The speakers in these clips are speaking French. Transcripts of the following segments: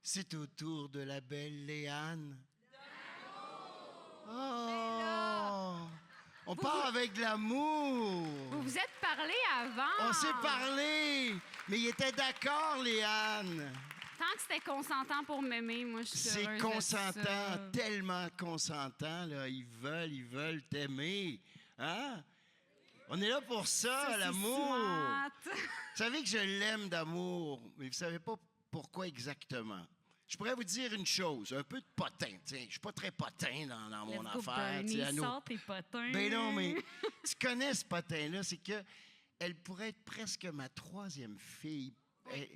C'est au tour de la belle Léane. Oh! On part avec de l'amour. Vous vous êtes parlé avant. On s'est parlé. Mais il était d'accord, Léane. Tant que c'était consentant pour m'aimer, moi, je suis C'est heureuse de consentant, ça. tellement consentant. Là. Ils veulent t'aimer. Hein? On est là pour ça, Ça, l'amour. c'est smart. Vous savez que je l'aime d'amour, mais vous savez pas pourquoi exactement. Je pourrais vous dire une chose, un peu de potin. Je suis pas très potin dans mon Let's go, affaire. Bernie, sors tes potins. Ben non, mais tu connais ce potin-là, c'est que elle pourrait être presque ma troisième fille. Tu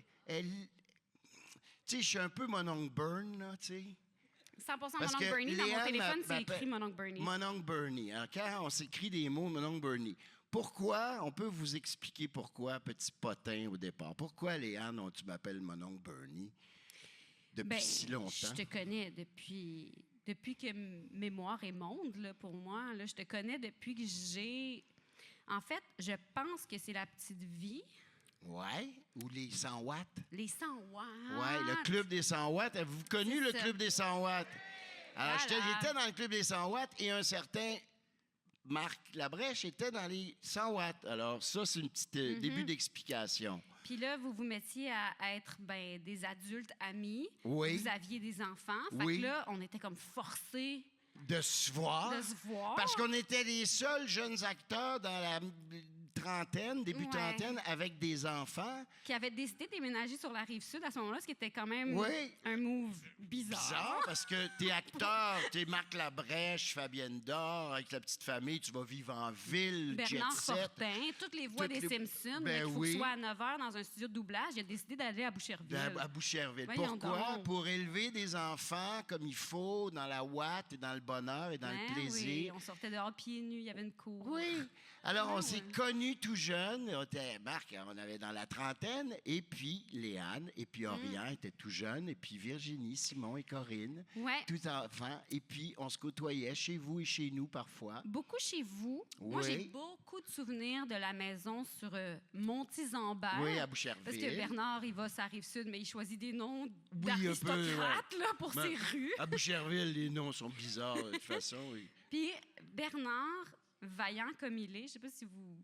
sais, je suis un peu mon oncle Bern, là, tu sais. 100% Parce mon oncle que Bernie. Dans mon Léane téléphone, c'est m'appelle écrit mon oncle Bernie. Mon oncle Bernie. Alors, quand on s'écrit des mots, mon oncle Bernie. Pourquoi? On peut vous expliquer pourquoi, petit potin au départ. Pourquoi, Léane, tu m'appelles mon oncle Bernie depuis si longtemps? Je te connais depuis que mémoire est monde, là, pour moi. Là, je te connais depuis que j'ai... En fait, je pense que c'est la petite vie. Ouais, ou les 100 watts. Les 100 watts. Ouais, le club des 100 watts. Avez-vous connu C'est le ça. club des 100 watts? Alors, Voilà. j'étais dans le club des 100 watts et un certain Marc Labrèche était dans les 100 watts. Alors, ça, c'est un petit début d'explication. Puis là, vous vous mettiez à être des adultes amis. Oui. Vous aviez des enfants. Fait Oui. que là, on était comme forcés. De se voir. De se voir. Parce qu'on était les seuls jeunes acteurs dans la trentaine, début Ouais. trentaine, avec des enfants. Qui avaient décidé de déménager sur la Rive-Sud à ce moment-là, ce qui était quand même Oui. un move bizarre. Bizarre, parce que t'es acteur, t'es Marc Labrèche, Fabienne Dor, avec la petite famille, tu vas vivre en ville, Bernard jet set. Fortin, toutes les voix Toutes des les- Simpsons, Ben mais qu'il faut oui. que ce soit à 9 h dans un studio de doublage. Il a décidé d'aller à Boucherville. À Boucherville. Voyons Pourquoi? donc. Pour élever des enfants comme il faut, dans la ouate et dans le bonheur et dans Ben le plaisir. oui, on sortait dehors pieds nus, il y avait une cour. Oui. Alors, on Ah, s'est ouais. connus tout jeunes. On était, Marc, on avait dans la trentaine. Et puis, Léane, et puis Orion étaient tout jeunes. Et puis, Virginie, Simon et Corinne. Ouais. Tout enfants. Et puis, on se côtoyait chez vous et chez nous parfois. Beaucoup chez vous. Moi, Oui. j'ai beaucoup de souvenirs de la maison sur Monty-Zambert. Oui, à Boucherville. Parce que Bernard, il va sur la Rive-Sud, mais il choisit des noms Oui, un peu, d'aristocrates ouais. là, pour Ben, ses rues. À Boucherville, les noms sont bizarres, de toute façon. Oui. Puis Bernard, vaillant comme il est, je ne sais pas si vous...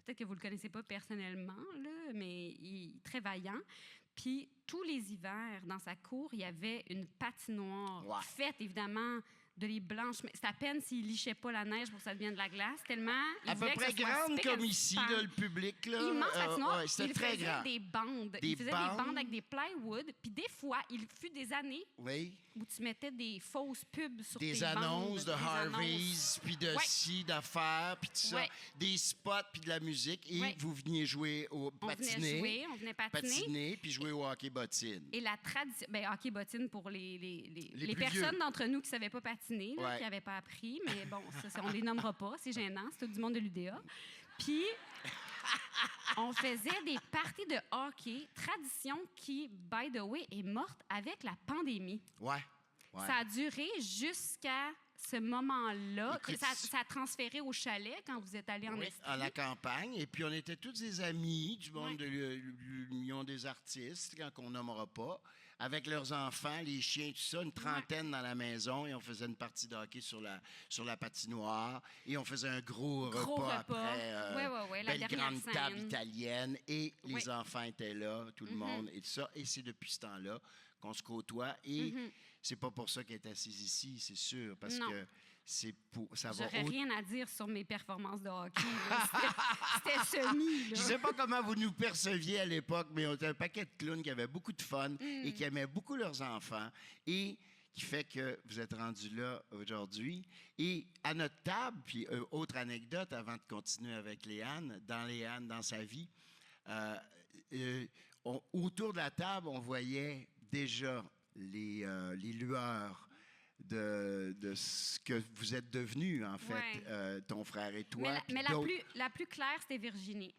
Peut-être que vous ne le connaissez pas personnellement, là, mais il est très vaillant. Puis tous les hivers, dans sa cour, il y avait une patinoire Ouais. faite, évidemment, de les blanches. Mais c'est à peine s'il lichait pas la neige pour que ça devienne de la glace, tellement il À peu voulait que près ce soit grande spick and comme ici, span. là, le public. Là. Immense patinoire. Ouais, c'était Il très faisait grand. des bandes. Des Il faisait bandes. des bandes avec des plywood. Puis des fois, il fut des années Oui. où tu mettais des fausses pubs sur Des tes annonces bandes, de des Harvey's, puis de Ouais. ci, d'affaires, puis tout ça. Ouais. Des spots, puis de la musique. Et Ouais. vous veniez jouer au On patiner. venait jouer, on venait patiner. Puis jouer au hockey bottine. Et la tradition... Bien, hockey bottine pour les plus personnes vieux. d'entre nous qui ne savaient pas patiner, là, Ouais. qui n'avaient pas appris. Mais bon, on les nommera pas, c'est gênant. C'est tout du monde de l'UDA. Puis, on faisait des parties de hockey, tradition qui, by the way, est morte avec la pandémie. Ouais. Ouais. Ça a duré jusqu'à ce moment-là. Écoute, Ça a transféré au chalet quand vous êtes allés en Oui, Estrie. à la campagne. Et puis, on était tous des amis du monde Ouais. de l'Union des artistes, quand on nommera pas, avec leurs enfants, les chiens, tout ça, une trentaine dans la maison. Et on faisait une partie de hockey sur la patinoire. Et on faisait un gros repas après. Ouais, la belle dernière grande scène. table italienne. Et les Oui. enfants étaient là, tout le monde, et tout ça. Et c'est depuis ce temps-là qu'on se côtoie. Et c'est pas pour ça qu'elle est assise ici, c'est sûr, parce Non. que ça va J'aurais au- rien à dire sur mes performances de hockey. là. C'était semi. Là. Je sais pas comment vous nous perceviez à l'époque, mais on était un paquet de clowns qui avaient beaucoup de fun et qui aimaient beaucoup leurs enfants et qui fait que vous êtes rendus là aujourd'hui. Et à notre table, puis autre anecdote avant de continuer avec Léane, dans sa vie, autour de la table, on voyait déjà les lueurs de ce que vous êtes devenus, en fait, Ouais. ton frère et toi. Mais puis d'autres. la plus claire, c'était Virginie.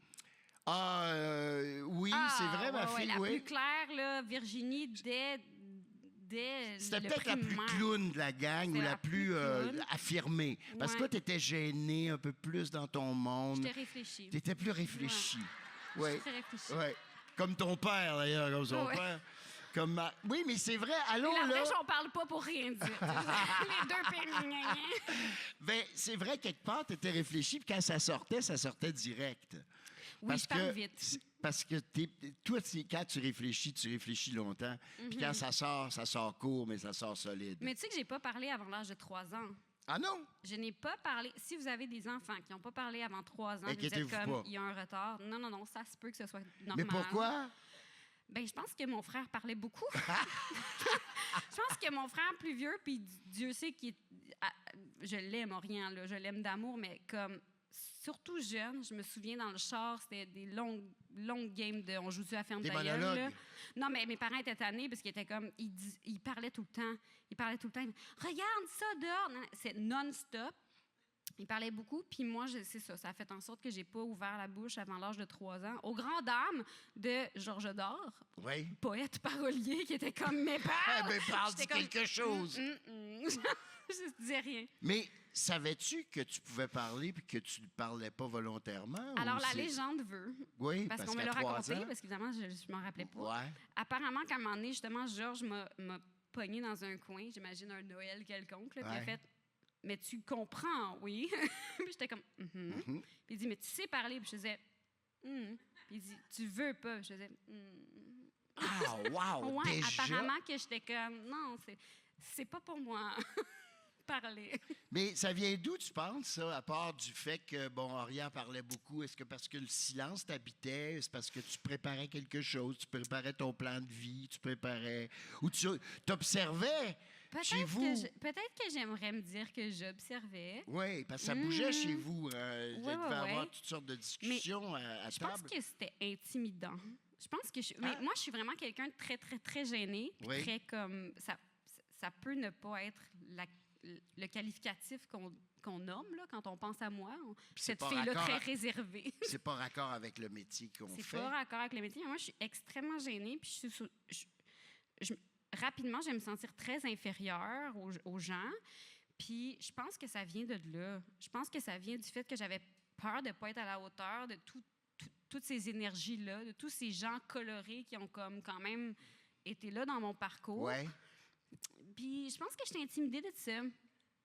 Oui, c'est vrai, ma fille, la oui. plus claire, là, Virginie, dès C'était le peut-être la plus primaire. clown de la gang ou C'était la la plus plus clown. affirmée. Parce que Ouais. toi, tu étais gênée un peu plus dans ton monde. J'étais réfléchie. Tu étais plus réfléchie. J'étais très réfléchie. Ouais. Comme ton père, d'ailleurs, comme son Ouais. père. Oui, mais c'est vrai, allons La là. fraîche, on parle pas pour rien dire. Les deux pays. Ben, c'est vrai, quelque part, tu étais réfléchi, puis quand ça sortait direct. Oui, je parle vite. Parce que toi, quand tu réfléchis longtemps. Puis quand ça sort court, mais ça sort solide. Mais tu sais que j'ai pas parlé avant l'âge de 3 ans. Ah non? Je n'ai pas parlé. Si vous avez des enfants qui n'ont pas parlé avant 3 ans, vous êtes Inquiétez-vous comme, pas. il y a un retard. Non, ça se peut que ce soit normal. Mais pourquoi? Ben, je pense que mon frère parlait beaucoup. Je pense que mon frère plus vieux, puis Dieu sait qu'il est... Je l'aime, Orion, là, je l'aime d'amour, mais comme... Surtout jeune, je me souviens dans le char, c'était des longues games de on joue-tu à ferme Des ta gueule, monologues. là. Non, mais mes parents étaient tannés parce qu'ils étaient comme ils parlaient tout le temps. Ils parlaient tout le temps. Regarde ça dehors. Non, c'est non-stop. Ils parlaient beaucoup, puis moi, c'est ça. Ça a fait en sorte que j'ai pas ouvert la bouche avant l'âge de 3 ans. Aux grandes dames de Georges Dor, Oui. poète parolier, qui était comme mais parle. Mais parle, dis J'étais comme, quelque chose. Je disais rien. Mais savais-tu que tu pouvais parler puis que tu ne parlais pas volontairement? Alors, ou la c'est- légende veut. Oui, Parce qu'on me qu'à l'a 3 raconté, ans- parce qu'évidemment, je ne m'en rappelais pas. Ouais. Apparemment, qu'à un moment donné, justement, Georges m'a pogné dans un coin, j'imagine un Noël quelconque, là, puis il a Ouais. fait « Mais tu comprends, oui? » Puis j'étais comme « Mm-hmm. Puis il dit « Mais tu sais parler? » Puis je faisais « Puis il dit « Tu veux pas? » Puis je faisais Ah, wow! Ouais, déjà? apparemment que j'étais comme « Non, c'est pas pour moi. » Parler. Mais ça vient d'où, tu penses, ça, à part du fait que, bon, Orion parlait beaucoup? Est-ce que parce que le silence t'habitait? C'est parce que tu préparais quelque chose? Tu préparais ton plan de vie? Tu préparais... Ou tu t'observais chez vous? Peut-être que j'aimerais me dire que j'observais. Oui, parce que ça bougeait chez vous. Il devait ouais. avoir toutes sortes de discussions à Je table. pense que c'était intimidant. Je pense que mais moi, je suis vraiment quelqu'un de très, très, très gêné. Puis Oui. très comme... Ça peut ne pas être le qualificatif qu'on nomme là, quand on pense à moi. Cette pas fille-là raccord très à- réservée. C'est pas raccord avec le métier qu'on C'est fait. pas raccord avec le métier. Moi, je suis extrêmement gênée. Puis rapidement, je vais me sentir très inférieure aux gens. Puis je pense que ça vient de là. Je pense que ça vient du fait que j'avais peur de ne pas être à la hauteur de toutes ces énergies-là, de tous ces gens colorés qui ont comme quand même été là dans mon parcours. Ouais. Puis je pense que j'étais intimidée de ça.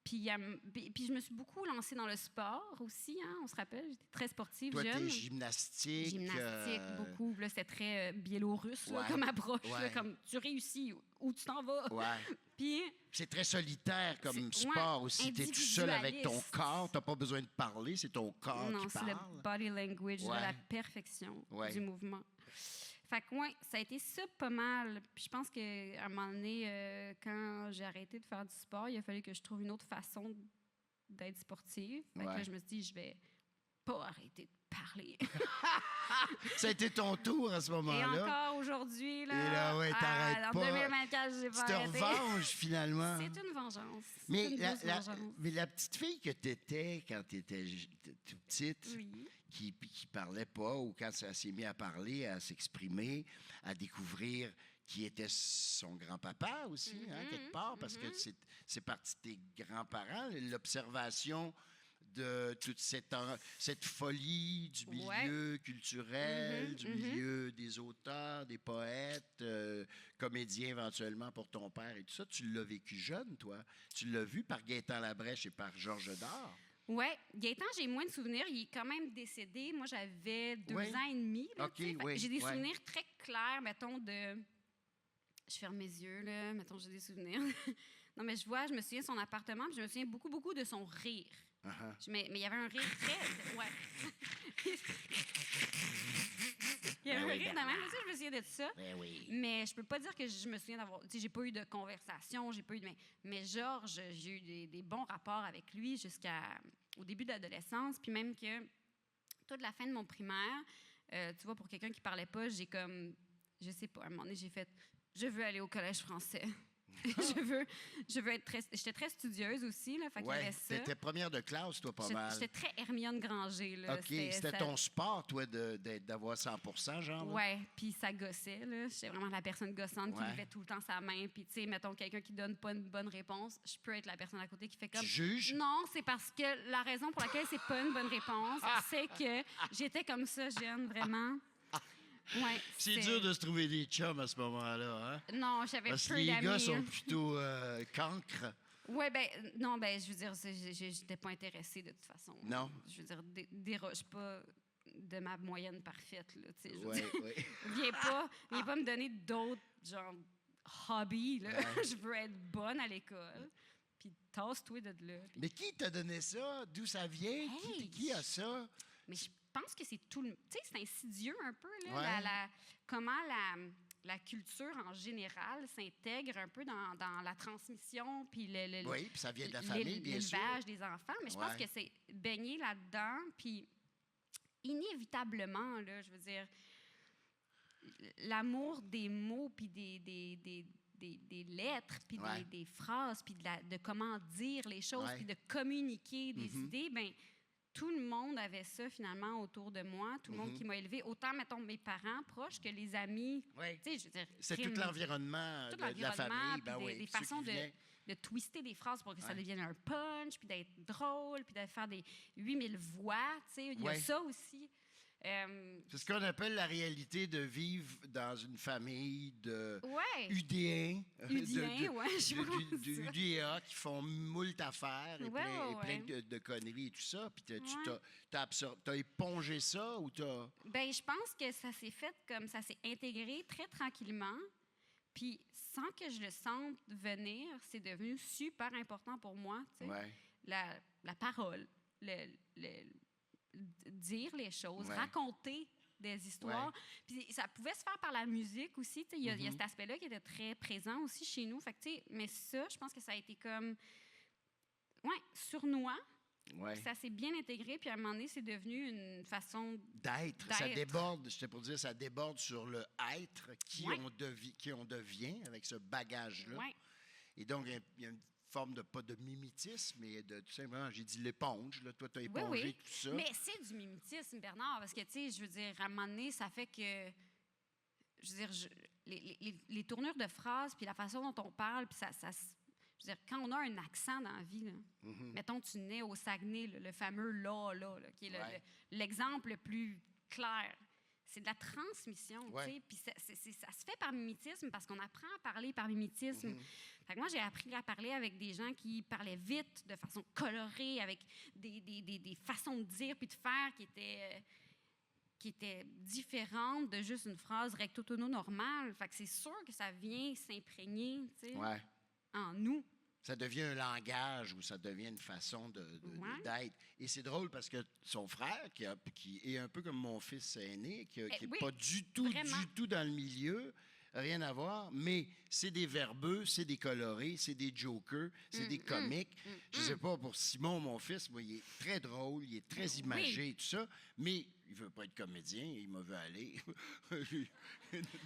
Puis je me suis beaucoup lancée dans le sport aussi, hein, on se rappelle. J'étais très sportive, Toi, jeune. t'es gymnastique. Gymnastique, beaucoup. Là, c'était très biélorusse là, Ouais. comme approche. Ouais. Là, comme tu réussis, où tu t'en vas. Ouais. Puis C'est très solitaire comme C'est- sport ouais, aussi. T'es tout seul avec ton individualiste. corps. T'as pas besoin de parler, c'est ton corps non, qui c'est parle. le body language, là, Ouais. la perfection Ouais. du mouvement. Fait que, ouais, ça a été ça pas mal. Puis je pense qu'à un moment donné, quand j'ai arrêté de faire du sport, il a fallu que je trouve une autre façon d'être sportive. Fait que Ouais. là, je me suis dit, je vais pas arrêter de parler. Ça a été ton tour à ce Et moment-là. encore aujourd'hui, là, Et là, ouais, t'arrêtes en pas. 2024, j'ai Tu pas te arrêté. revenges finalement. C'est une vengeance. C'est Mais une grosse vengeance. mais la petite fille que tu étais quand tu étais toute petite, Oui. qui parlait pas, ou quand ça s'est mis à parler, à s'exprimer, à découvrir qui était son grand-papa aussi, hein, quelque part, parce que c'est parti de tes grands-parents, l'observation de toute cette folie du milieu culturel, du milieu des auteurs, des poètes, comédiens éventuellement pour ton père et tout ça. Tu l'as vécu jeune, toi. Tu l'as vu par Gaétan Labrèche et par Georges Dor. Oui, Gaétan, j'ai moins de souvenirs. Il est quand même décédé. Moi, j'avais 2 Oui. ans et demi. Là, OK, tu sais. Fait que oui, j'ai des ouais. souvenirs très clairs, mettons, de... Je ferme mes yeux, là. Mettons, j'ai des souvenirs. Non, mais je me souviens de son appartement, puis je me souviens beaucoup, beaucoup de son rire. Mais il y avait un rire très... Ouais. Il y avait Ben un oui, rire de ben même aussi, je me souviens de ça. Ben oui. Mais je peux pas dire que je me souviens d'avoir... Tu sais, j'ai pas eu de conversation, j'ai pas eu de... Mais Georges, j'ai eu des bons rapports avec lui jusqu'au début de l'adolescence, puis même que toute la fin de mon primaire, tu vois, pour quelqu'un qui parlait pas, j'ai comme... Je sais pas, à un moment donné, j'ai fait... Je veux aller au collège français. je veux être très... J'étais très studieuse aussi, là, fait qu'il y avait Ouais, ça. t'étais première de classe, toi, pas mal. J'étais très Hermione Granger, là. OK, c'était ton sport, toi, d'avoir 100 genre? là? Ouais, puis ça gossait, là. J'étais vraiment la personne gossante qui Ouais. levait tout le temps sa main. Puis, tu sais, mettons, quelqu'un qui donne pas une bonne réponse, je peux être la personne à côté qui fait comme... Tu juges? Non, c'est parce que la raison pour laquelle c'est pas une bonne réponse, c'est que j'étais comme ça, jeune, vraiment. Ouais, C'est dur de se trouver des chums à ce moment-là, hein? Non, j'avais Parce que peu les d'amis. gars sont plutôt cancres. Oui, ben non, ben je veux dire, j'étais pas intéressée de toute façon. Non? Je veux dire, déroge pas de ma moyenne parfaite, là, tu sais. Oui, oui. Viens pas me donner d'autres, genre, hobbies, là. Ouais. Je veux être bonne à l'école. Puis tasse-toi de là. Mais qui t'a donné ça? D'où ça vient? Hey! Qui a ça? Mais je pense que c'est tout le... Tu sais, c'est insidieux un peu, là, Ouais. comment la culture en général s'intègre un peu dans la transmission, puis Oui, puis ça vient de la famille, bien sûr. l'élevage des enfants. Mais je pense Ouais. que c'est baigné là-dedans, puis inévitablement, là, je veux dire, l'amour des mots, puis des lettres, puis Ouais. des phrases, puis de comment dire les choses, Ouais. puis de communiquer des Mhm. idées, bien, tout le monde avait ça, finalement, autour de moi. Tout le monde Mhm. qui m'a élevée, autant, mettons, mes parents proches que les amis. Oui. Tu sais, je veux dire... C'est tout l'environnement tout de la l'environnement, famille. puis Ben oui. des ceux façons qui venaient. de twister des phrases pour que ça Ouais. devienne un punch, puis d'être drôle, puis de faire des 8000 voix, tu sais. Il y a Ouais. ça aussi. C'est ce qu'on appelle la réalité de vivre dans une famille de Ouais. UDA. Udien, ouais, je sais pas comment de dire ça. UDA qui font moult affaires et Ouais, plein ouais. de conneries et tout ça. Puis tu Ouais. t'as épongé ça ou t'as... Ben, je pense que ça s'est fait comme ça s'est intégré très tranquillement. Puis, sans que je le sente venir, c'est devenu super important pour moi, tu sais. Ouais. La parole, dire les choses, Ouais. raconter des histoires. Puis ça pouvait se faire par la musique aussi. Tu sais, il y a Mhm. cet aspect-là qui était très présent aussi chez nous. Fait que, tu sais, mais ça, je pense que ça a été comme, ouais, sournois. Ouais. Puis ça s'est bien intégré. Puis à un moment donné, c'est devenu une façon... D'être. Ça D'être. déborde, j'étais pour dire, ça déborde sur le être, qui, Ouais. qui on devient avec ce bagage-là. Ouais. Et donc, il y a une forme de, pas de mimétisme, mais de tout simplement, j'ai dit l'éponge, là, toi, tu as épongé Oui. tout ça. Mais c'est du mimétisme, Bernard, parce que, tu sais, je veux dire, à un moment donné, ça fait que... Je veux dire, les tournures de phrases, puis la façon dont on parle, puis je veux dire, quand on a un accent dans la vie, là, Mhm. mettons, tu nais au Saguenay, là, le fameux là, qui est Ouais. l'exemple le plus clair. C'est de la transmission, Ouais. tu sais. Puis ça se fait par mimétisme parce qu'on apprend à parler par mimétisme. Mhm. Fait que moi, j'ai appris à parler avec des gens qui parlaient vite, de façon colorée, avec des façons de dire puis de faire qui étaient différentes de juste une phrase recto tono normale. Fait que c'est sûr que ça vient s'imprégner, tu sais, Ouais. en nous. Ça devient un langage ou ça devient une façon Ouais. d'être. Et c'est drôle parce que son frère, qui est un peu comme mon fils aîné, qui n'est oui, pas du vraiment. tout dans le milieu, rien à voir, mais c'est des verbeux, c'est des colorés, c'est des jokers, c'est des comiques. Je sais pas, pour Simon, mon fils, moi, il est très drôle, il est très imagé et tout ça, mais il veut pas être comédien, il m'a vu aller.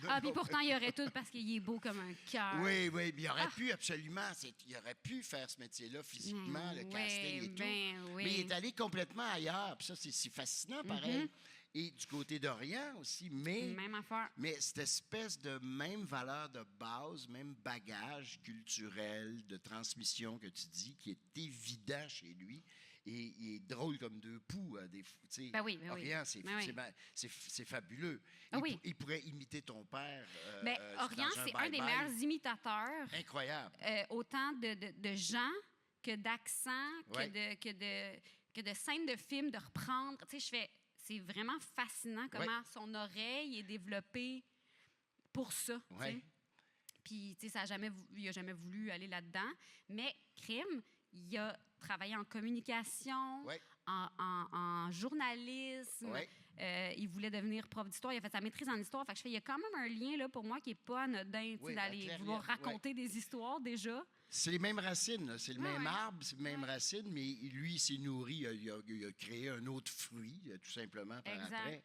Ah, puis pourtant, il y aurait tout parce qu'il est beau comme un cœur. Oui, oui, puis il aurait pu absolument, il aurait pu faire ce métier-là physiquement, le Oui, casting et tout. ben oui. Mais il est allé complètement ailleurs, puis ça, c'est fascinant pareil. Et du côté d'Orient aussi, Même affaire. mais cette espèce de même valeur de base, même bagage culturel, de transmission que tu dis, qui est évident chez lui, et il est drôle comme deux poux. Tu sais, Ben oui, ben oui. Orient, Ben oui. c'est fabuleux. Ah oui. Il pourrait imiter ton père. Ben, dans Orient, c'est un des bye-bye. meilleurs imitateurs, Incroyable. autant de gens que d'accents, Ouais. que de scènes de films, de reprendre. Tu sais, c'est vraiment fascinant comment son oreille est développée pour ça. tu sais. Ouais. Puis, tu sais, il n'a jamais voulu aller là-dedans. Mais, crime, il a travaillé en communication, Ouais. en journalisme. Ouais. Il voulait devenir prof d'histoire. Il a fait sa maîtrise en histoire. Fait que il y a quand même un lien là, pour moi qui n'est pas anodin, tu sais, Oui, d'aller clairement, vouloir raconter des histoires déjà. C'est les mêmes racines, là. C'est le même ouais. arbre, c'est les mêmes Ouais. racines, mais lui, il s'est nourri, il a créé un autre fruit, tout simplement, par Exact. après.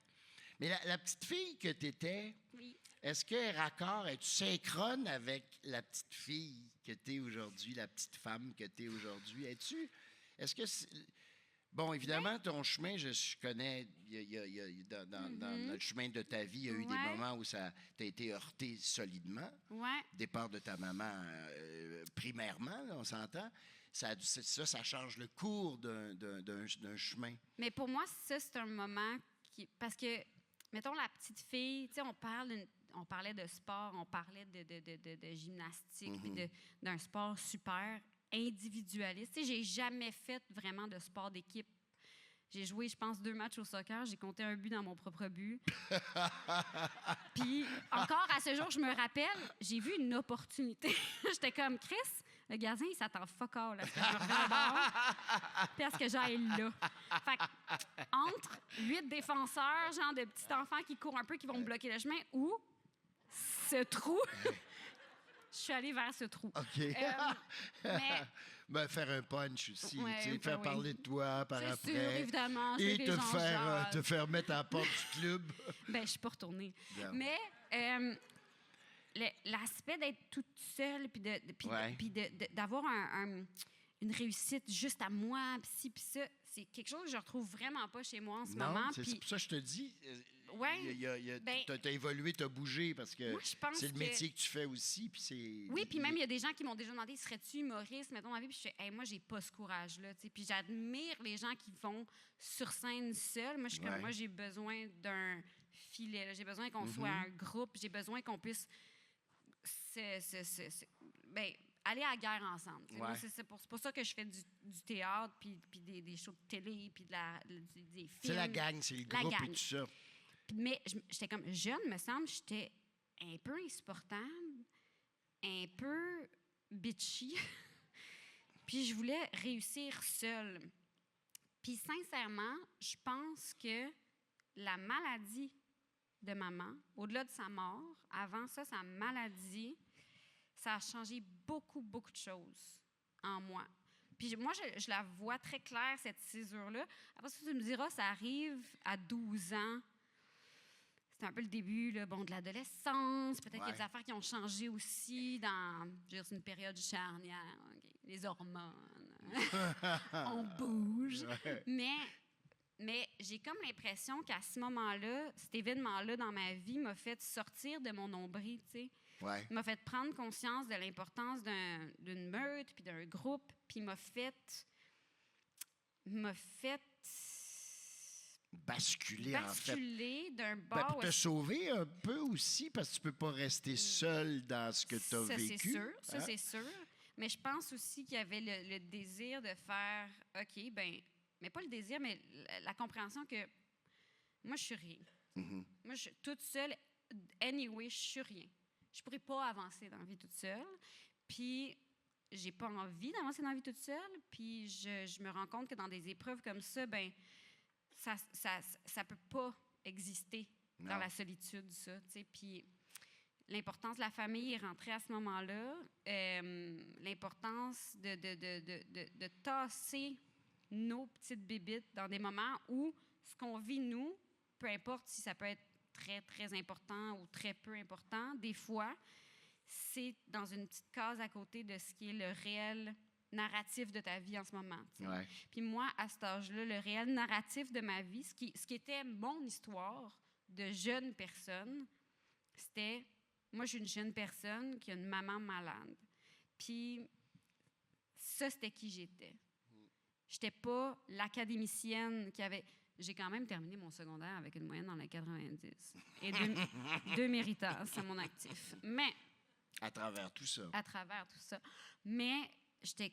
Mais la petite fille que tu étais, Oui. est-ce qu'elle est raccord, es-tu synchrone avec la petite fille que tu es aujourd'hui, la petite femme que tu es aujourd'hui? Est-ce que... Bon, évidemment, ton chemin, je connais, dans le chemin de ta vie, il y a eu des Ouais. moments où ça t'a été heurté solidement. Ouais. Départ de ta maman, primairement, là, on s'entend. Ça change le cours d'un chemin. Mais pour moi, ça, c'est un moment qui. Parce que mettons, la petite fille, tu sais, on parlait de sport, on parlait de gymnastique, puis d'un sport super individualiste. Tu sais, j'ai jamais fait vraiment de sport d'équipe. J'ai joué, je pense, 2 matchs au soccer. J'ai compté un but dans mon propre but. Puis, encore à ce jour, je me rappelle, j'ai vu une opportunité. J'étais comme, Chris, le gardien, il s'attend fuck all à ce que je me regarde, puis à ce que j'aille là. Fait que, entre 8 défenseurs, genre de petits enfants qui courent un peu, qui vont me bloquer le chemin, ou ce trou, je suis allée vers ce trou. OK. Mais faire un punch aussi, Ouais, tu sais, faire oui. parler de toi par c'est après. sûr, évidemment. je Et sais que les gens te faire mettre à la porte du club. Ben, je suis pas retournée. Non. Mais l'aspect d'être toute seule, puis Ouais. d'avoir une réussite juste à moi, puis ci, puis ça, c'est quelque chose que je retrouve vraiment pas chez moi en ce moment. Non, c'est Puis, pour ça que je te dis. ouais, ben, Tu as évolué, tu as bougé parce que moi, je pense c'est le que- métier que tu fais aussi. Puis c'est. Oui, puis même, il y a des gens qui m'ont déjà demandé, serais-tu humoriste, mettons, dans la vie? Puis je fais, hey, moi, j'ai pas ce courage-là, tu sais. Puis j'admire les gens qui vont sur scène seuls. Moi, je suis comme, Ouais. moi, j'ai besoin d'un filet, là. J'ai besoin qu'on soit un groupe. J'ai besoin qu'on puisse aller à la guerre ensemble. Tu sais. Ouais. Moi, c'est pour ça que je fais du théâtre, puis des shows de télé, puis des films. C'est la gang, c'est le La groupe gang. et tout ça. Mais j'étais comme jeune, me semble, j'étais un peu insupportable, un peu bitchy. Puis je voulais réussir seule. Puis sincèrement, je pense que la maladie de maman, au-delà de sa mort, avant ça, sa maladie, ça a changé beaucoup, beaucoup de choses en moi. Puis moi, je la vois très claire, cette césure-là. Après ça, tu me diras, ça arrive à 12 ans. C'est un peu le début là, de l'adolescence. Peut-être qu'il y a des affaires qui ont changé aussi dans c'est une période charnière. Okay. Les hormones. On bouge. Ouais. Mais j'ai comme l'impression qu'à ce moment-là, cet événement-là dans ma vie m'a fait sortir de mon nombril, tu sais. Ouais. Il m'a fait prendre conscience de l'importance d'une meute puis d'un groupe, puis m'a fait Basculer, en fait. basculer d'un Ben, bord pour où te est-ce- sauver un peu aussi, parce que tu peux pas rester seul dans ce que tu as Ça, vécu. c'est sûr. Ça, hein? c'est sûr. Mais je pense aussi qu'il y avait le désir de faire, OK, ben, mais pas le désir, mais la compréhension que moi, je suis rien. Mhm. Moi, je, toute seule, anyway, je suis rien. Je pourrais pas avancer dans la vie toute seule. Puis, j'ai pas envie d'avancer dans la vie toute seule. Puis, je me rends compte que dans des épreuves comme ça, ben, ça peut pas exister dans Non. la solitude, ça. Tu sais. Puis, l'importance de la famille est rentrée à ce moment-là. L'importance de tasser nos petites bébites dans des moments où ce qu'on vit, nous, peu importe si ça peut être très, très important ou très peu important, des fois, c'est dans une petite case à côté de ce qui est le réel narratif de ta vie en ce moment. Tu sais. Ouais. Puis moi, à cet âge-là, le réel narratif de ma vie, ce qui était mon histoire de jeune personne, c'était, moi, je suis une jeune personne qui a une maman malade. Puis ça, c'était qui j'étais. J'étais pas l'académicienne qui avait... J'ai quand même terminé mon secondaire avec une moyenne dans les 90. Et deux méritas à mon actif. Mais À travers tout ça. à travers tout ça. Mais j'étais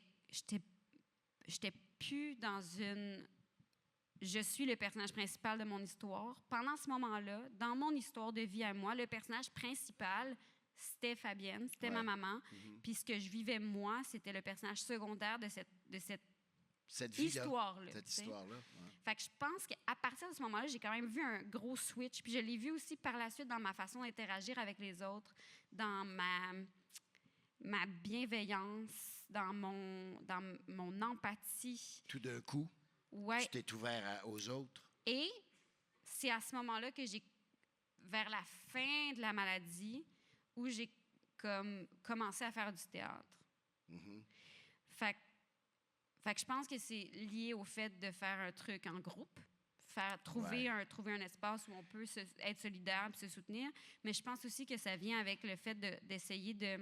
plus dans une... Je suis le personnage principal de mon histoire. Pendant ce moment-là, dans mon histoire de vie à moi, le personnage principal, c'était Fabienne, c'était ma maman. Puis ce que je vivais, moi, c'était le personnage secondaire de cette Cette vie-là. histoire-là. Cette tu sais. histoire-là. Ouais. Fait que je pense qu'à partir de ce moment-là, j'ai quand même vu un gros switch. Puis je l'ai vu aussi par la suite dans ma façon d'interagir avec les autres, dans ma bienveillance, dans mon empathie. Tout d'un coup, Ouais. tu t'es ouvert aux autres. Et c'est à ce moment-là que j'ai, vers la fin de la maladie, où j'ai comme commencé à faire du théâtre. Mhm. Fait que je pense que c'est lié au fait de faire un truc en groupe, trouver un espace où on peut être solidaire et se soutenir. Mais je pense aussi que ça vient avec le fait d'essayer de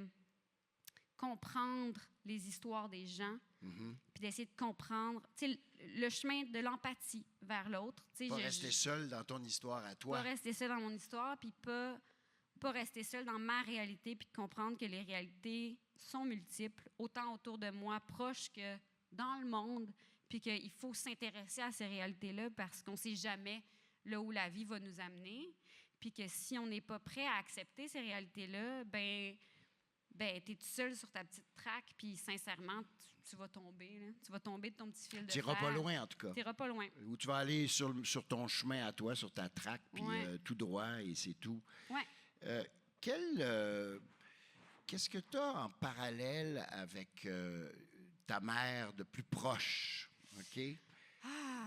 comprendre les histoires des gens puis d'essayer de comprendre, tu sais, le chemin de l'empathie vers l'autre. Tu sais, Pas rester seul dans ton histoire à toi. Pas rester seul dans mon histoire, puis pas rester seul dans ma réalité, puis de comprendre que les réalités sont multiples, autant autour de moi, proches que dans le monde, puis qu'il faut s'intéresser à ces réalités-là parce qu'on ne sait jamais là où la vie va nous amener, puis que si on n'est pas prêt à accepter ces réalités-là, ben t'es tout seul sur ta petite traque, puis sincèrement, tu vas tomber. Là. Tu vas tomber de ton petit fil de fer. Tu n'iras pas loin, en tout cas. Tu n'iras pas loin. Ou tu vas aller sur ton chemin à toi, sur ta traque, puis tout droit, et c'est tout. Ouais. Qu'est-ce que tu as en parallèle avec ta mère de plus proche? OK?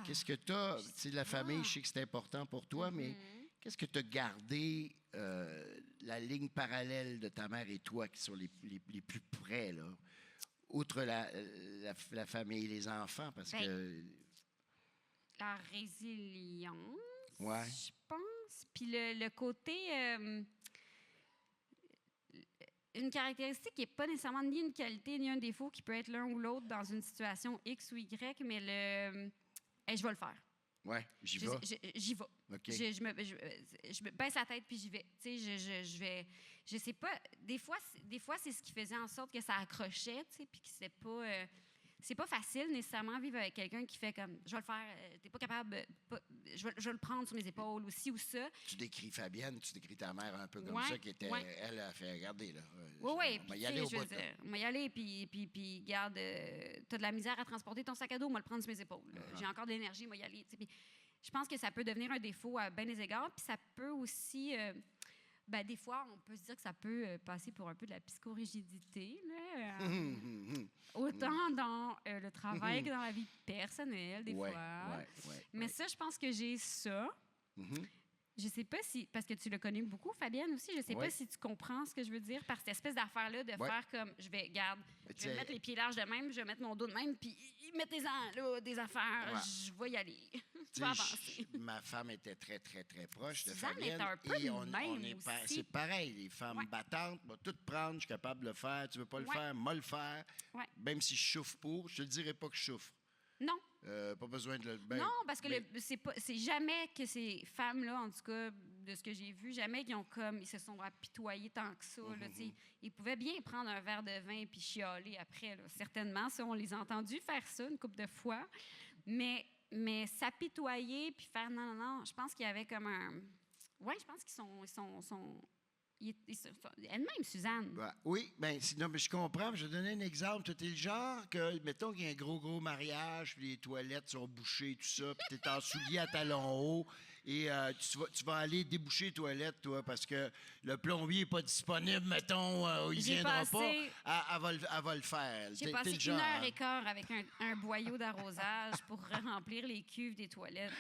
Qu'est-ce que tu as? Tu sais, la famille, je sais que c'est important pour toi, mais qu'est-ce que tu as gardé, la ligne parallèle de ta mère et toi, qui sont les plus près, là? Outre la famille et les enfants, parce que... La résilience, ouais. Je pense. Puis le côté... une caractéristique qui n'est pas nécessairement ni une qualité ni un défaut, qui peut être l'un ou l'autre dans une situation X ou Y, mais je vais le faire. Oui, j'y vais. J'y vais. Okay. Je me baisse la tête puis j'y vais. Tu sais, je vais. Je sais pas. Des fois, c'est ce qui faisait en sorte que ça accrochait, tu sais, puis que c'est pas facile nécessairement vivre avec quelqu'un qui fait comme je vais le faire. T'es pas capable. Je vais le prendre sur mes épaules aussi ou ça. Tu décris Fabienne, tu décris ta mère un peu comme ça, qui était. Elle a fait regarder là. Oui. On va y aller au bout. On va y aller puis garde. T'as de la misère à transporter ton sac à dos, on va le prendre sur mes épaules. J'ai encore de l'énergie, moi y aller. Puis je pense que ça peut devenir un défaut à bien des égards, puis ça peut aussi. Des fois, on peut se dire que ça peut passer pour un peu de la psychorigidité, là, autant dans le travail que dans la vie personnelle, des fois. Mais ça, je pense que j'ai ça. Je sais pas si, parce que tu le connais beaucoup, Fabienne aussi, je sais pas si tu comprends ce que je veux dire par cette espèce d'affaire-là de faire comme, je vais me mettre les pieds larges de même, je vais mettre mon dos de même, puis mettez-en là, des affaires, je vais y aller. Tu vas avancer. Ma femme était très, très, très proche de Suzanne Fabienne. est un peu et même aussi. C'est pareil, les femmes battantes, vont tout prendre, je suis capable de le faire, tu veux pas le faire, moi le faire. Même si je souffre pour, je te dirais pas que je souffre. Non. Pas besoin de le... non, parce que c'est jamais que ces femmes-là, en tout cas, de ce que j'ai vu, jamais ils se sont apitoyés tant que ça. Là, ils pouvaient bien prendre un verre de vin puis chialer après. Là. Certainement, ça, on les a entendus faire ça une couple de fois. Mais s'apitoyer puis faire non, je pense qu'il y avait comme un... Oui, je pense qu'ils sont elle-même, Suzanne. Oui, mais je comprends. Je vais donner un exemple. Tu es le genre que, mettons qu'il y a un gros mariage, puis les toilettes sont bouchées, tout ça, puis tu es en souliers à talons hauts, et tu vas aller déboucher les toilettes, toi, parce que le plombier n'est pas disponible, mettons, il ne viendra pas. Elle va le faire. J'ai passé 1h15 avec un boyau d'arrosage pour remplir les cuves des toilettes.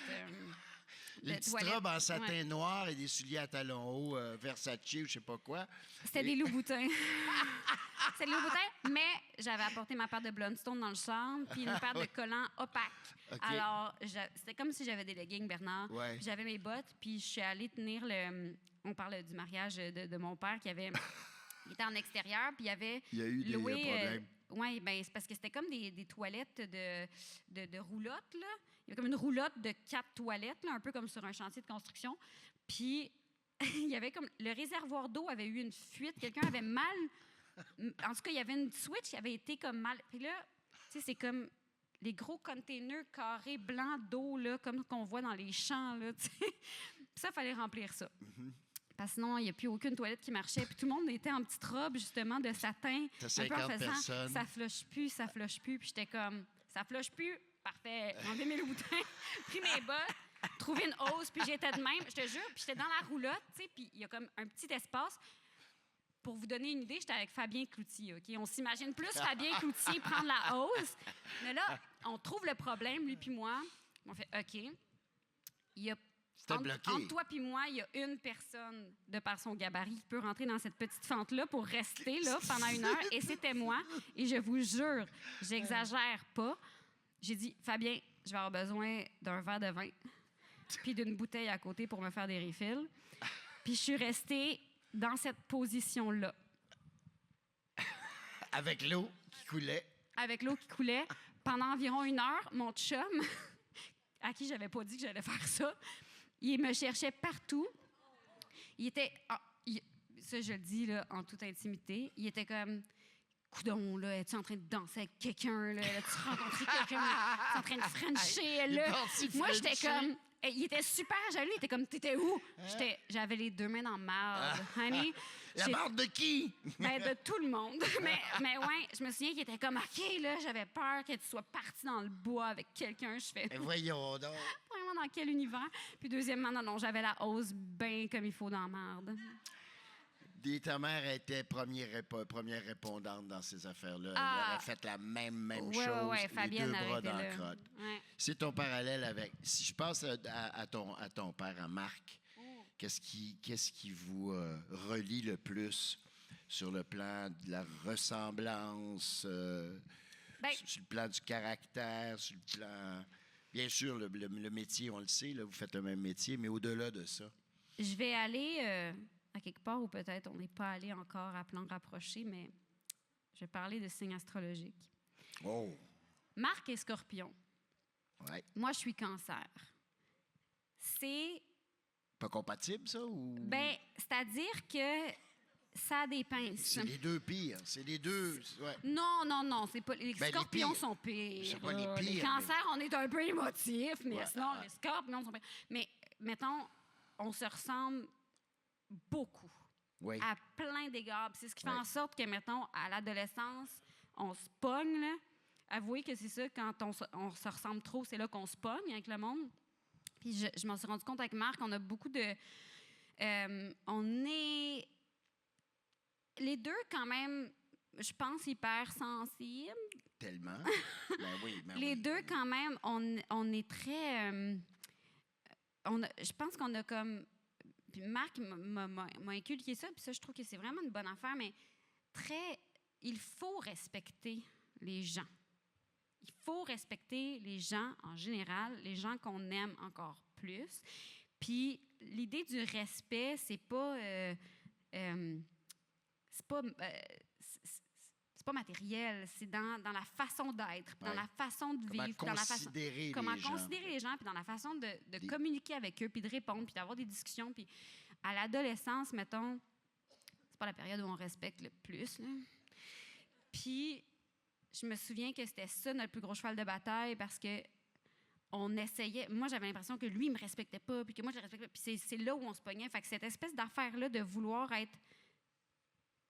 Les petites robes en satin noir et des souliers à talons hauts, Versace ou je sais pas quoi. C'était des Loups-Boutins. C'était des Loups-Boutins, mais j'avais apporté ma paire de Blundstone dans le champ puis une paire de collants opaques. Okay. Alors, c'était comme si j'avais des leggings, Bernard. J'avais mes bottes, puis je suis allée tenir on parle du mariage de mon père qui était en extérieur, puis il y a eu des problèmes. Oui, bien, c'est parce que c'était comme des toilettes de roulottes, là. Il y avait comme une roulotte de 4 toilettes, là, un peu comme sur un chantier de construction. Puis, il y avait comme... Le réservoir d'eau avait eu une fuite. Quelqu'un avait mal... En tout cas, il y avait une switch qui avait été comme mal... Puis là, tu sais, c'est comme les gros containers carrés blancs d'eau, là, comme qu'on voit dans les champs, là, tu sais. Puis ça, il fallait remplir ça. Parce que sinon, il n'y a plus aucune toilette qui marchait. Puis tout le monde était en petite robe, justement, de satin. T'as 50 personnes. Ça floche plus. Puis j'étais comme, ça floche plus. Parfait. Enlevé mes Loups-Boutins, pris mes bottes, trouvé une hausse, puis j'étais de même. Je te jure, puis j'étais dans la roulotte, tu sais, puis il y a comme un petit espace. Pour vous donner une idée, j'étais avec Fabien Cloutier, OK? On s'imagine plus Fabien Cloutier prendre la hausse. Mais là, on trouve le problème, lui puis moi. On fait, OK. Il y a entre toi puis moi, il y a une personne, de par son gabarit, qui peut rentrer dans cette petite fente-là pour rester là pendant 1 heure. Et c'était moi. Et je vous jure, j'exagère pas. J'ai dit, Fabien, je vais avoir besoin d'un verre de vin puis d'une bouteille à côté pour me faire des refills. Puis je suis restée dans cette position-là. Avec l'eau qui coulait. avec l'eau qui coulait. Pendant environ 1 heure, mon chum, à qui j'avais pas dit que j'allais faire ça, il me cherchait partout. Il était... ça, je le dis là, en toute intimité. Il était comme... Coudon, là, es-tu en train de danser avec quelqu'un, là? As-tu rencontré quelqu'un? Es-tu en train de frencher, là? Moi, j'étais comme... Il était super jaloux. Il était comme, t'étais où? J'avais les 2 mains dans le marde, honey. La marde de qui? Ben, de tout le monde. mais ouais, je me souviens qu'il était comme, OK, là, j'avais peur que tu sois parti dans le bois avec quelqu'un. Je fais... Voyons donc. Vraiment, dans quel univers? Puis deuxièmement, non, j'avais la hausse bien comme il faut dans la marde. Et ta mère était première répondante dans ces affaires-là. Elle aurait fait la même chose. Ouais, les Fabienne 2 bras était dans là. la crotte. Ouais. C'est ton parallèle avec... Si je passe à ton père, à Marc, qu'est-ce qui vous relie le plus sur le plan de la ressemblance, sur le plan du caractère, sur le plan... Bien sûr, le métier, on le sait, là, vous faites le même métier, mais au-delà de ça. Je vais aller à quelque part où peut-être on n'est pas allé encore à plan rapproché, mais je vais parler de signes astrologiques. Oh! Marc est Scorpion. Ouais. Moi, je suis Cancer. C'est... Pas compatible, ça? Ou... Ben, c'est-à-dire que ça a des pinces. C'est les 2 pires. C'est les 2... Ouais. Non, c'est pas... Les Scorpions les pires. sont pires. C'est pas les pires. Les Cancers, on est un peu émotifs, mais Ouais, sinon, ouais. les Scorpions sont pires. Mais, mettons, on se ressemble beaucoup. Oui. À plein d'égards. Puis c'est ce qui fait Oui. en sorte que, mettons, à l'adolescence, on se pogne, là. Avouez que c'est ça, quand on se ressemble trop, c'est là qu'on se pogne avec le monde. Puis je m'en suis rendu compte avec Marc, on a beaucoup de... on est... Les 2, quand même, je pense, hyper sensibles. Tellement. Ben oui. Les 2, quand même, on est très... je pense qu'on a comme... Puis Marc m'a inculqué ça, puis ça, je trouve que c'est vraiment une bonne affaire, mais il faut respecter les gens. Il faut respecter les gens en général, les gens qu'on aime encore plus. Puis l'idée du respect, c'est pas matériel, c'est dans la façon d'être, dans la façon de vivre, comment considérer les gens, puis dans la façon de communiquer avec eux, puis de répondre, puis d'avoir des discussions. Puis à l'adolescence, mettons, c'est pas la période où on respecte le plus, là. Puis je me souviens que c'était ça notre plus gros cheval de bataille, parce que on essayait... Moi, j'avais l'impression que lui, il me respectait pas, puis que moi, je le respectais pas. Puis c'est là où on se pognait. Fait que cette espèce d'affaire-là de vouloir être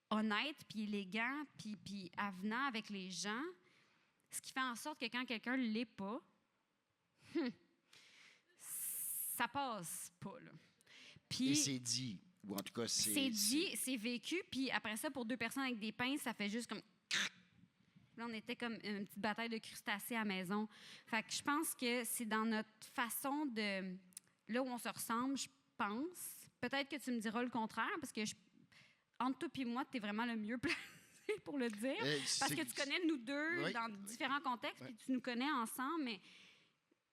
honnête, puis élégant, puis avenant avec les gens, ce qui fait en sorte que quand quelqu'un ne l'est pas, ça passe pas, là. Puis, et c'est dit, ou en tout cas, c'est dit, c'est vécu, puis après ça, pour 2 personnes avec des pinces, ça fait juste comme... Là, on était comme une petite bataille de crustacés à la maison. Fait que je pense que c'est dans notre façon de... Là où on se ressemble, je pense. Peut-être que tu me diras le contraire, parce que entre toi et moi, tu es vraiment le mieux placé pour le dire. Parce que tu connais nous 2 dans différents contextes, puis tu nous connais ensemble, mais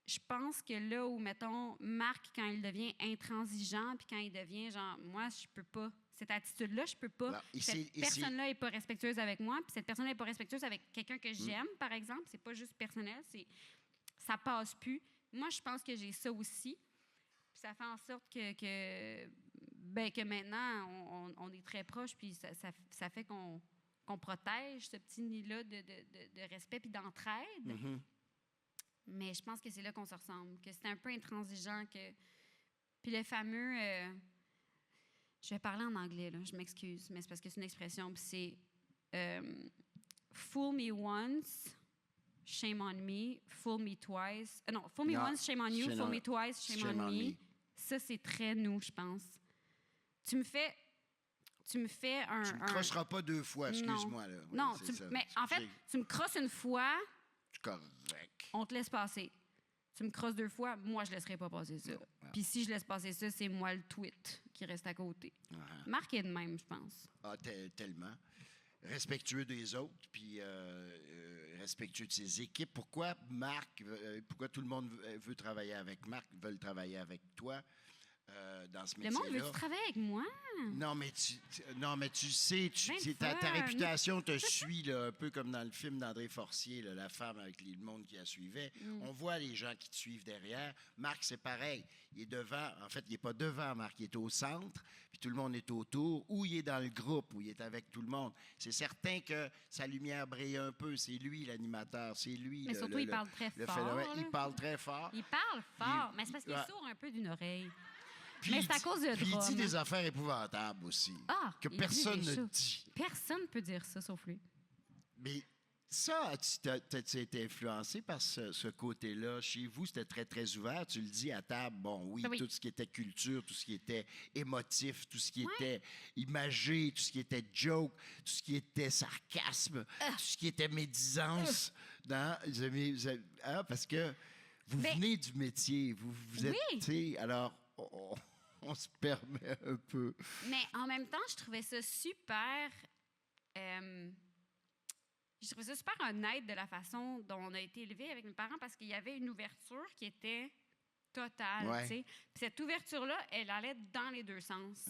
je pense que là où, mettons, Marc, quand il devient intransigeant, puis quand il devient genre, moi, je peux pas. Cette attitude-là, je peux pas. Alors, cette personne-là n'est pas respectueuse avec moi, puis cette personne-là n'est pas respectueuse avec quelqu'un que j'aime, par exemple. C'est pas juste personnel, ça passe plus. Moi, je pense que j'ai ça aussi. Puis ça fait en sorte que maintenant, on est très proches, puis ça fait qu'on protège ce petit nid-là de respect puis d'entraide. Mm-hmm. Mais je pense que c'est là qu'on se ressemble, que c'est un peu intransigeant. Puis le fameux... je vais parler en anglais, là, je m'excuse, mais c'est parce que c'est une expression, puis c'est fool me once, shame on me, fool me twice. Non, fool me once, shame on you, fool me twice, shame on me. Ça, c'est très nous, je pense. Tu me fais un... Tu me crosseras pas 2 fois, excuse-moi. Là. Oui, non, mais en fait, tu me crosses une fois... C'est correct. On te laisse passer. Tu me crosses 2 fois, moi, je ne laisserai pas passer ça. Puis si je laisse passer ça, c'est moi le tweet qui reste à côté. Marc est de même, je pense. Ah, tellement. Respectueux des autres, puis respectueux de ses équipes. Pourquoi Marc, pourquoi tout le monde veut travailler avec Marc, veulent travailler avec toi? dans ce Le métier-là. monde veut-tu travailler avec moi? Non, mais tu sais, Ben ta fun. réputation te suit, là, un peu comme dans le film d'André Forcier, là, la femme avec le monde qui la suivait. On voit les gens qui te suivent derrière. Marc, c'est pareil. Il est devant. En fait, il n'est pas devant, Marc. Il est au centre, puis tout le monde est autour, ou il est dans le groupe, où il est avec tout le monde. C'est certain que sa lumière brille un peu. C'est lui, l'animateur. C'est lui, Mais surtout, il parle très le fort. phénomène. Là. Il parle très fort. Il parle fort, mais c'est parce qu'il Ouais. est sourd un peu d'une oreille. Puis Mais il c'est à dit- cause de Puis il drum. dit des affaires épouvantables aussi. Ah, que il dit personne des ne choses. dit. Personne ne peut dire ça, sauf lui. Mais ça, tu as été influencé par ce côté-là. Chez vous, c'était très, très ouvert. Tu le dis à table, bon, oui, Oui. tout ce qui était culture, tout ce qui était émotif, tout ce qui était imagé, tout ce qui était joke, tout ce qui était sarcasme, tout ce qui était médisance. Parce que vous Ben, venez du métier, vous êtes, oui. tu sais, alors on se permet un peu. Mais en même temps, je trouvais ça super. Je trouvais ça super honnête de la façon dont on a été élevés avec mes parents parce qu'il y avait une ouverture qui était totale. Ouais. Tu sais. Puis cette ouverture-là, elle allait dans les deux sens.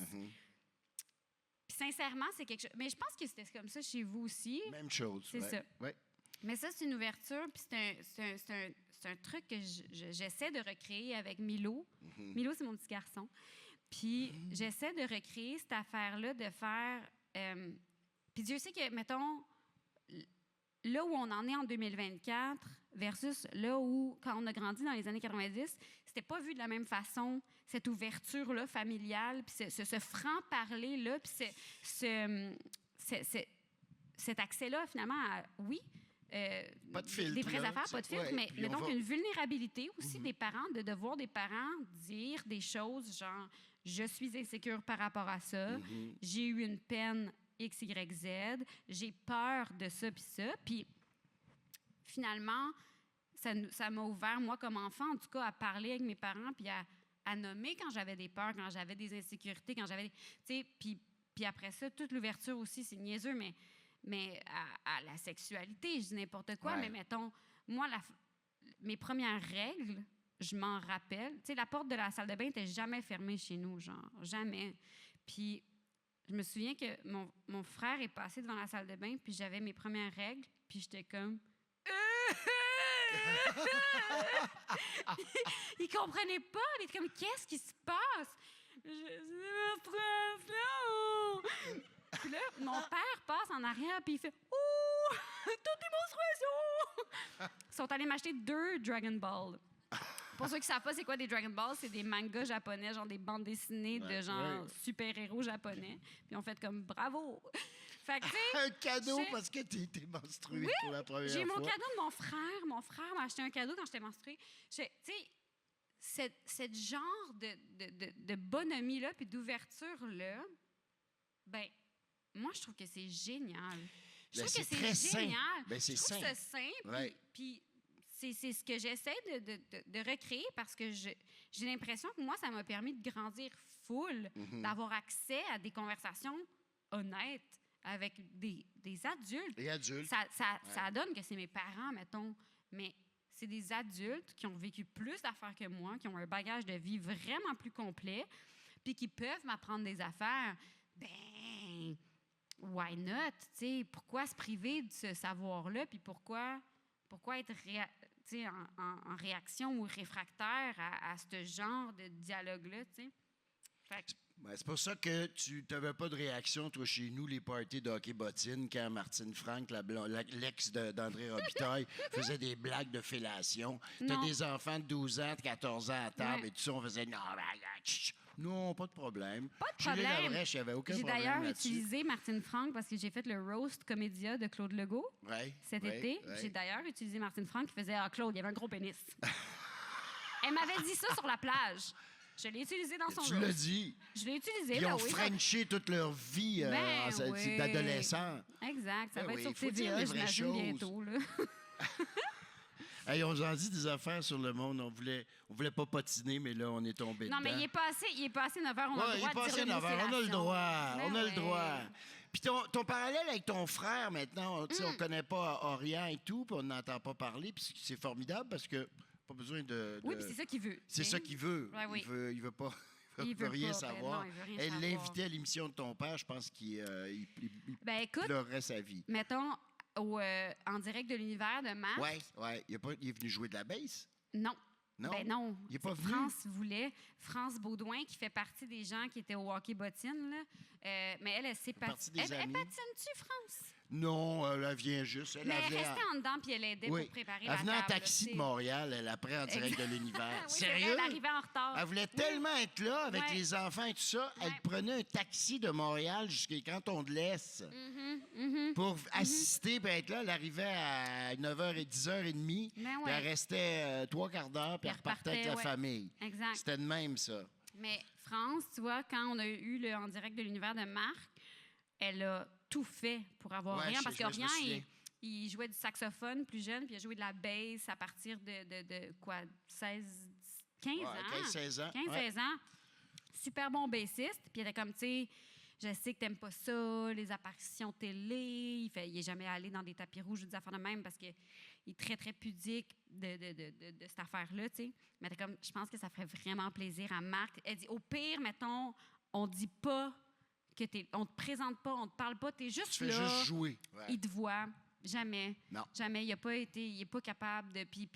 Puis sincèrement, c'est quelque chose. Mais je pense que c'était comme ça chez vous aussi. Même chose. C'est ça. Ouais. Mais ça, c'est une ouverture, puis c'est un truc que j'essaie de recréer avec Milo. Milo, c'est mon petit garçon. Puis j'essaie de recréer cette affaire-là, de faire... puis Dieu sait que, mettons, là où on en est en 2024 versus là où, quand on a grandi dans les années 90, c'était pas vu de la même façon, cette ouverture-là familiale, puis ce franc-parler-là, puis cet accès-là, finalement, à, oui, Pas de filtre, des vraies là, affaires, tu pas de sais, filtre, ouais, puis mais on donc va- une vulnérabilité aussi des parents, de voir des parents dire des choses genre « je suis insécure par rapport à ça, j'ai eu une peine X, Y, Z, j'ai peur de ça puis ça », puis finalement, ça m'a ouvert, moi, comme enfant, en tout cas, à parler avec mes parents puis à nommer quand j'avais des peurs, quand j'avais des insécurités, quand j'avais... Tu sais, puis après ça, toute l'ouverture aussi, c'est niaiseux, mais à la sexualité, je dis n'importe quoi, Ouais. mais mettons, moi, mes premières règles, je m'en rappelle. Tu sais, la porte de la salle de bain n'était jamais fermée chez nous, genre, jamais. Puis je me souviens que mon frère est passé devant la salle de bain, puis j'avais mes premières règles, puis j'étais comme... il comprenait pas. Il était comme, qu'est-ce qui se passe? J'ai menstruation. Puis là, mon père passe en arrière, puis il fait, ouh, toutes les menstruations. Ils sont allés m'acheter 2 Dragon Ball. Pour ceux qui ne savent pas c'est quoi des Dragon Ball, c'est des mangas japonais, genre des bandes dessinées de genre super-héros japonais. Puis on fait comme bravo. Fait que, tu sais, Un cadeau j'ai- parce que tu étais menstruée Oui, pour la première j'ai fois. mon cadeau de mon frère. Mon frère m'a acheté un cadeau quand j'étais menstruée. Tu sais, cette genre de bonhomie-là puis d'ouverture-là, ben moi, je trouve que c'est génial. Je Ben, trouve que c'est très c'est sain. génial. Ben, c'est je trouve sain. que c'est sain. Ouais. Puis c'est ce que j'essaie de recréer parce que j'ai l'impression que moi, ça m'a permis de grandir full, d'avoir accès à des conversations honnêtes avec des adultes. Et adulte. Ça donne que c'est mes parents, mettons, mais c'est des adultes qui ont vécu plus d'affaires que moi, qui ont un bagage de vie vraiment plus complet, puis qui peuvent m'apprendre des affaires. Ben, why not? T'sais, pourquoi se priver de ce savoir-là, puis pourquoi être en réaction ou réfractaire à ce genre de dialogue-là, tu sais? Fait que- Ben, c'est pour ça que tu n'avais pas de réaction, toi, chez nous, les parties de hockey bottine, quand Martine Franck, l'ex d'André Robitaille, faisait des blagues de fellation. Tu as Non. des enfants de 12 ans, de 14 ans à table, Ouais. et tout ça, on faisait non, non, pas de problème. Pas de Chez les problème. Labrèche, il n'y avait aucun J'ai problème d'ailleurs là-dessus. utilisé Martine Franck parce que j'ai fait le roast comédia de Claude Legault Ouais, cet ouais, été. ouais. J'ai d'ailleurs utilisé Martine Franck qui faisait « Ah, Claude, il y avait un gros pénis. » Elle m'avait dit ça sur la plage. Je l'ai utilisé dans son Tu l'as roast. dit. Je l'ai utilisé, Ils ben ont oui. frenché toute leur vie Ben oui. d'adolescents. Exact. Ça Ben va oui, être faut sur dire TVA, les vraies j'imagine, choses. bientôt. Là. Hey, on en dit des affaires sur le monde. On voulait pas patiner, mais là, on est tombé Non, mais dedans. il est passé 9 h. On a Ouais, le il est droit de passé dire le mot 9 heures. On a le fellation. droit. Ben On a le ouais. droit. Puis ton parallèle avec ton frère, maintenant, tu sais, on connaît pas Orient et tout, puis on n'entend pas parler, puis c'est formidable parce que pas besoin de... Oui, puis c'est ça qu'il veut. C'est tu sais. ça qu'il veut. Ouais, oui. Il veut pas Il veut veut rien pas, savoir. non, il veut rien Elle savoir. l'invitait à l'émission de ton père, je pense qu'il Ben écoute, pleurerait sa vie. mettons, en direct de l'univers de Marc, Ouais. Il est venu jouer de la basse? non. Non? Ben non. Il est pas venu? France Baudouin, qui fait partie des gens qui étaient au hockey bottine, là. Mais elle s'est partie des Elle amis. patine-tu, France? Non, elle vient juste. Mais elle restait en dedans, puis elle aidait Oui. pour préparer Elle la venait en table, taxi tu de sais. Montréal, elle après en direct de l'univers. Oui, c'est vrai, Sérieux? elle arrivait en retard. Elle voulait tellement être là avec Ouais. les enfants et tout ça, elle Ouais. prenait un taxi de Montréal jusqu'à Canton de l'Est pour assister et être là. Elle arrivait à 9h et 10h30, Ben puis ouais. elle restait 3/4 d'heure, puis elle repartait avec la ouais. famille. Exact. C'était de même, ça. Mais France, tu vois, quand on a eu le En direct de l'univers de Marc, elle a tout fait pour avoir Ouais, Orion, parce je me qu'Orion, souviens. il jouait du saxophone plus jeune, puis il a joué de la bass à partir de quoi, 15 Ouais, ans? 15-16 ans. 15-16 ans. Super bon bassiste. Puis il était comme, tu sais, je sais que t'aimes pas ça, les apparitions télé. Il est jamais allé dans des tapis rouges ou des affaires de même parce qu'il est très, très pudique de cette affaire-là, tu sais. Mais elle était comme, je pense que ça ferait vraiment plaisir à Marc. Elle dit, au pire, mettons, on dit pas que on te présente pas, on te parle pas, t'es juste Tu fais là. juste jouer. Ouais. Il te voit. Jamais. Non. Jamais. Il est pas capable de. Puis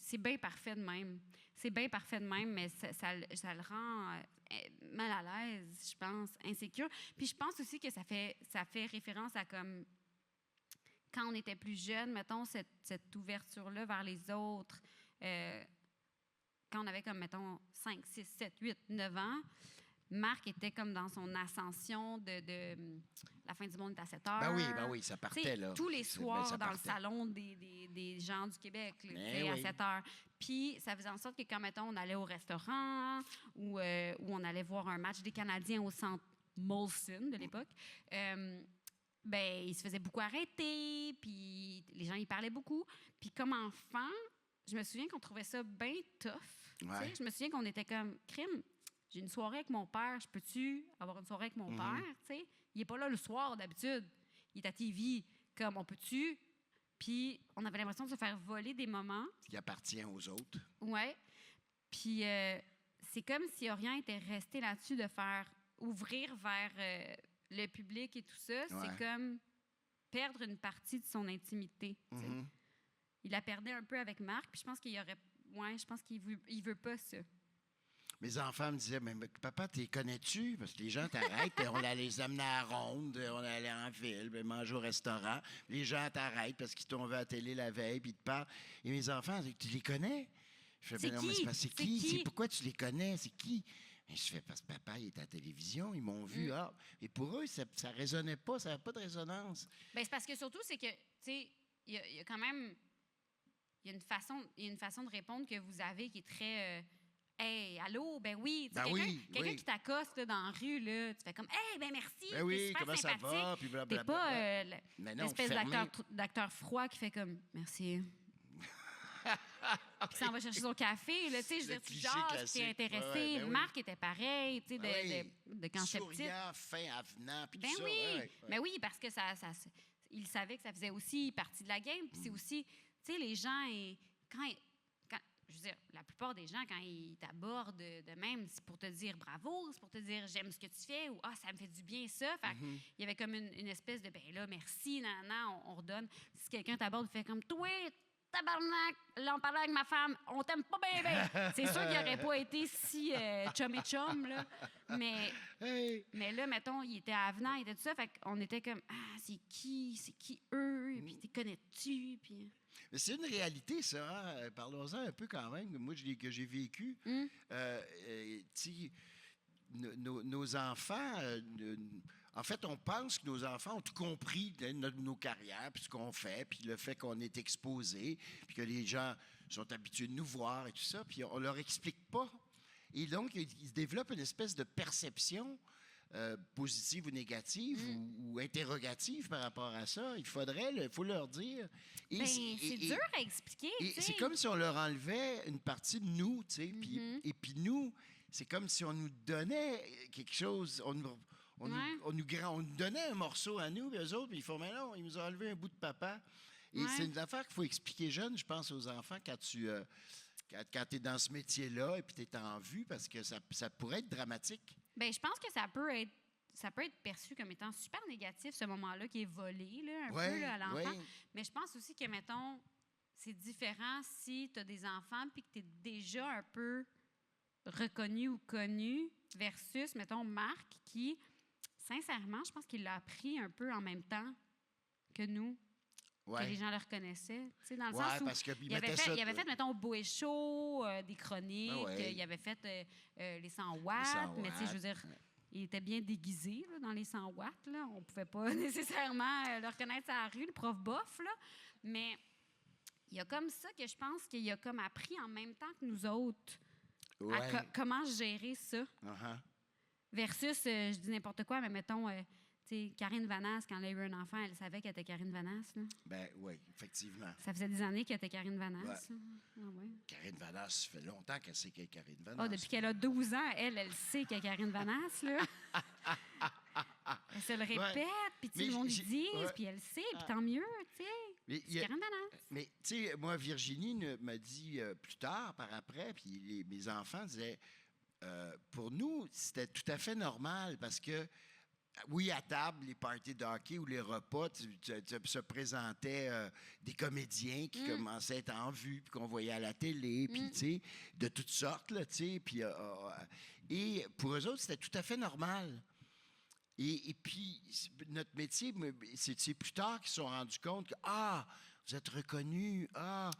c'est bien parfait de même. C'est bien parfait de même, mais ça le rend mal à l'aise, je pense, insécure. Puis je pense aussi que ça fait référence à comme. Quand on était plus jeune, mettons, cette ouverture-là vers les autres, quand on avait comme, mettons, 5, 6, 7, 8, 9 ans, Marc était comme dans son ascension de la fin du monde est à 7 heures. Ben oui, ça Tu sais, partait, là. tous les soirs ça dans le partait. salon des gens du Québec, là, tu Ben sais, à oui. 7 heures. Puis ça faisait en sorte que quand, mettons, on allait au restaurant ou on allait voir un match des Canadiens au centre Molson de l'époque, ben il se faisait beaucoup arrêter, puis les gens y parlaient beaucoup. Puis comme enfant, je me souviens qu'on trouvait ça bien tough. Tu sais. Ouais. Je me souviens qu'on était comme, crime, j'ai une soirée avec mon père, je peux-tu avoir une soirée avec mon père, tu sais? Il est pas là le soir d'habitude. Il est à TV. Comme, on peut-tu? Puis on avait l'impression de se faire voler des moments. Qui appartient aux autres. Ouais. Puis c'est comme si Orion était resté là-dessus de faire ouvrir vers le public et tout ça. Ouais. C'est comme perdre une partie de son intimité. Tu sais. Il la perdait un peu avec Marc, puis je pense qu'il aurait. Ouais, je pense qu'il veut pas ça. Mes enfants me disaient, mais papa, t'es connais-tu? Parce que les gens t'arrêtent, puis on allait les amener à la ronde, on allait en ville, puis manger au restaurant. Les gens t'arrêtent parce qu'ils t'ont vu à la télé la veille, puis ils te parlent. Et mes enfants, tu les connais? Je fais, C'est ben non, mais qui? c'est C'est qui? qui? C'est pourquoi tu les connais? C'est qui? Et je fais, parce que papa, il est à la télévision, ils m'ont vu. Ah. Et pour eux, ça ne résonnait pas, ça n'avait pas de résonance. Bien, c'est parce que surtout, c'est que, tu sais, il y a quand même. Il y a une façon de répondre que vous avez qui est très. Hey, allô, ben oui. Tu sais, Ben quelqu'un oui. qui t'accoste là, dans la rue, là, tu fais comme, hey, ben merci. Ben t'es oui, super comment ça sympathique. va? Puis T'es blablabla. pas Mais non, l'espèce fermé. d'acteur froid qui fait comme, merci. Puis s'en va chercher son café, là, tu sais, je veux Le dire, tu cliché jases, classique. t'es intéressé. Ouais, ben oui. Marc était pareil, tu sais, Ben de quand j'étais petite. Souriant, fin, avenant, puis Ben tout ça. oui, ouais. mais oui, parce que il savait que ça faisait aussi partie de la game. Puis c'est aussi, tu sais, les gens, je veux dire, la plupart des gens, quand ils t'abordent de même, c'est pour te dire bravo, c'est pour te dire j'aime ce que tu fais ou ça me fait du bien ça. Fait il y avait comme une espèce de ben là, merci, on redonne. Si quelqu'un t'aborde, il fait comme toi, tabarnak, là, on parlait avec ma femme, on t'aime pas bien, bien. C'est sûr qu'il n'aurait pas été si chum et chum, là. Hey. Mais là, mettons, il était avenant, il était tout ça. Fait qu'on était comme, c'est qui eux? Puis, t'es connais-tu? Puis. Mais c'est une réalité, ça. Hein? Parlons-en un peu quand même. Moi, que j'ai vécu. Tu sais, nos enfants, en fait, on pense que nos enfants ont tout compris de nos carrières, puis ce qu'on fait, puis le fait qu'on est exposé, puis que les gens sont habitués de nous voir et tout ça, puis on leur explique pas. Et donc, ils développent une espèce de perception positive ou négative ou interrogative par rapport à ça. Il faut leur dire. Et c'est dur à expliquer. Et tu sais. c'est comme si on leur enlevait une partie de nous, tu sais. Et puis nous, c'est comme si on nous donnait quelque chose. On nous donnait un morceau à nous, puis eux autres, puis ils font, mais non, ils nous ont enlevé un bout de papa. Et Ouais. c'est une affaire qu'il faut expliquer jeune, je pense, aux enfants quand tu es dans ce métier-là et puis tu es en vue, parce que ça pourrait être dramatique. Bien, je pense que ça peut être perçu comme étant super négatif, ce moment-là qui est volé, là, un peu là, à l'enfant. Oui. Mais je pense aussi que, mettons, c'est différent si tu as des enfants puis que tu es déjà un peu reconnu ou connu versus, mettons, Marc qui, sincèrement, je pense qu'il l'a appris un peu en même temps que nous, que les Oui. gens le reconnaissaient. Tu sais, dans le Ouais, sens où parce qu'il il avait mettait fait, ça. il avait fait, mettons, Beau et Chaud, des chroniques, Ah ouais. il avait fait les 100 watts, 100 mais tu sais, je veux dire, il était bien déguisé là, dans les 100 watts. Là. On ne pouvait pas nécessairement le reconnaître à la rue, le prof bof, là. Mais il y a comme ça que je pense qu'il a comme appris en même temps que nous autres Ouais. à comment gérer ça. Uh-huh. Versus, je dis n'importe quoi, mais mettons, tu sais, Karine Vanasse, quand elle a eu un enfant, elle savait qu'elle était Karine Vanasse. Là. Ben oui, effectivement. Ça faisait des années qu'elle était Karine Vanasse. Ouais. Ah ouais. Karine Vanasse, ça fait longtemps qu'elle sait qu'elle est Karine Vanasse. Ah, depuis qu'elle a 12 ans, elle sait qu'elle est Karine Vanasse. Là. Elle se le répète, puis tout Mais le monde lui j'ai- dit, ouais. puis elle sait, puis tant mieux, tu sais. Mais, C'est Karine Vanasse. mais, tu sais, moi, Virginie m'a dit plus tard, par après, puis mes enfants disaient, pour nous, c'était tout à fait normal parce que, oui, à table, les parties de hockey ou les repas, se présentaient des comédiens qui commençaient à être en vue, puis qu'on voyait à la télé, puis, tu sais, de toutes sortes, là, tu sais, puis... et pour eux autres, c'était tout à fait normal. Et puis, notre métier, c'est plus tard qu'ils se sont rendus compte que, vous êtes reconnus, mon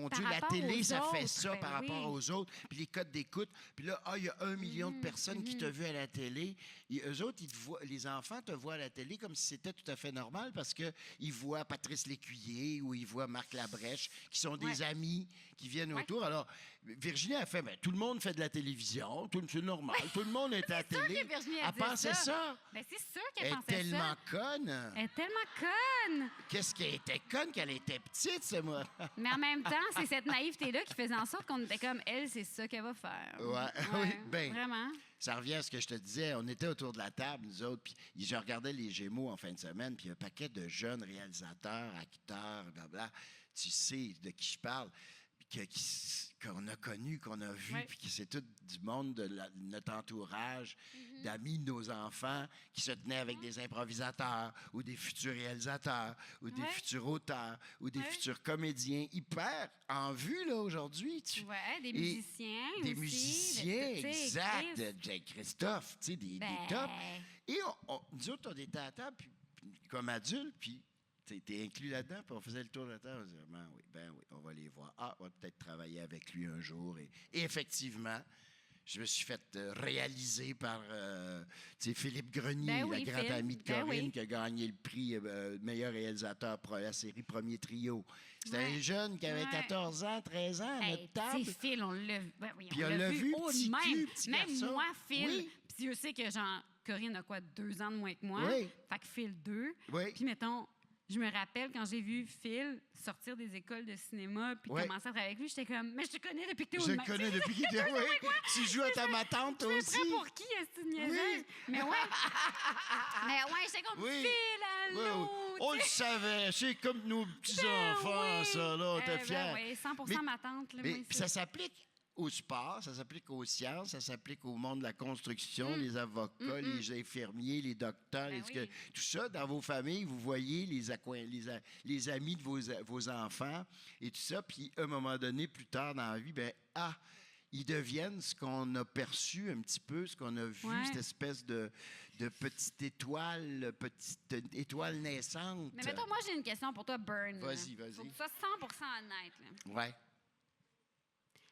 Par Dieu, la rapport télé, aux ça fait autres, ça ben par rapport oui. aux autres, puis les codes d'écoute, puis là, il y a 1 million de personnes qui t'ont vu à la télé, et eux autres, les enfants te voient à la télé comme si c'était tout à fait normal, parce qu'ils voient Patrice Lécuyer ou ils voient Marc Labrèche, qui sont des amis, qui viennent Ouais. autour. Alors, Virginie a fait, tout le monde fait de la télévision, c'est normal, tout le monde est à la télé. que Virginie a Elle dit pensait ça. Ben, c'est sûr Elle qu'elle est pensait tellement ça. conne. Elle est tellement conne. Qu'est-ce qu'elle était conne qu'elle était petite, c'est moi. Mais en même temps, c'est cette naïveté-là qui faisait en sorte qu'on était comme, elle, c'est ça qu'elle va faire. Ouais, oui, ben. Vraiment. Ça revient à ce que je te disais. On était autour de la table, nous autres, puis je regardais les Gémeaux en fin de semaine, puis un paquet de jeunes réalisateurs, acteurs, blabla. Tu sais de qui je parle, qu'on a connu, qu'on a vu, Ouais. puis que c'est tout du monde de notre entourage, d'amis de nos enfants, qui se tenaient avec des improvisateurs, ou des futurs réalisateurs, ou des Ouais. futurs auteurs, ou des Ouais. futurs comédiens, hyper en vue, là, aujourd'hui. Ouais, des Et musiciens Des aussi, musiciens, tu sais, exact, Chris. de Christophe, tu sais, des Ben, tops. Et nous autres, on était à table, puis comme adultes, puis t'es inclus là-dedans, puis on faisait le tour de la table, on disait, ben oui, on va les voir. On va peut-être travailler avec lui un jour. Et effectivement, je me suis fait réaliser par Philippe Grenier, Ben oui, la grande Phil. amie de Ben Corinne, oui. qui a gagné le prix meilleur réalisateur pour la série Premier Trio. C'était Ouais. un jeune qui avait Ouais. 14 ans, 13 ans à Hey, notre table. tu sais, Phil, on l'a vu. Ben oui, Puis on on l'a vu, haut de petit même. cul, petit Même garçon. moi, Phil. Oui. Puis Dieu sait que Corinne a quoi, 2 ans de moins que moi. Oui. Fait que Phil, 2. Oui. Puis mettons, je me rappelle quand j'ai vu Phil sortir des écoles de cinéma puis Ouais. commencer à travailler avec lui, j'étais comme, mais je te connais depuis que t'es au Je le même. connais depuis qu'il était. Oui. Tu joues à ta matante, toi Je me aussi. prends pour qui, est-ce une niaiseuse? Oui. Mais ouais. Mais ouais, j'étais comme Oui. Phil, Oui, allô. on le savait. C'est comme nos petits-enfants, oui. ça, là. On était fiers. Ben oui, 100% Mais- ma tante. Là, Mais moi, puis ici. ça s'applique au sport, ça s'applique aux sciences, ça s'applique au monde de la construction, les avocats, les infirmiers, les docteurs, Ben oui. tout ça. Dans vos familles, vous voyez les amis de vos enfants et tout ça. Puis, à un moment donné, plus tard dans la vie, ils deviennent ce qu'on a perçu un petit peu, ce qu'on a vu, Ouais. cette espèce de petite étoile naissante. Mais mettons, moi, j'ai une question pour toi, Burn. là. Vas-y, vas-y. Faut que tu sois 100% honnête. Là. Ouais.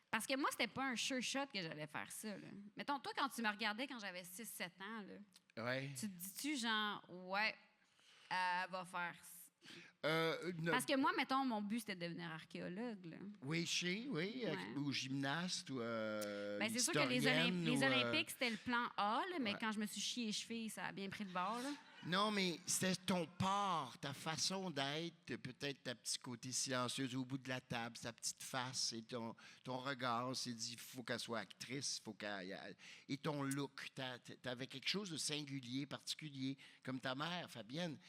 Parce que moi, c'était pas un sure shot que j'allais faire ça. Là. Mettons, toi, quand tu me regardais quand j'avais 6-7 ans, là, Ouais. tu te dis-tu genre, ouais, elle va faire ça? Non. Parce que moi, mettons, mon but, c'était de devenir archéologue. Là. Oui, oui, Ouais. ou gymnaste, ou Ben, c'est sûr que les historienne, ou, Olympiques, c'était le plan A, là, mais ouais. quand je me suis chié les chevilles, ça a bien pris le bord. Là. Non, mais c'était ton port, ta façon d'être, peut-être ta petit côté silencieuse au bout de la table, sa petite face et ton regard. C'est dit, il faut qu'elle soit actrice, et ton look. T'avais quelque chose de singulier, particulier, comme ta mère, Fabienne.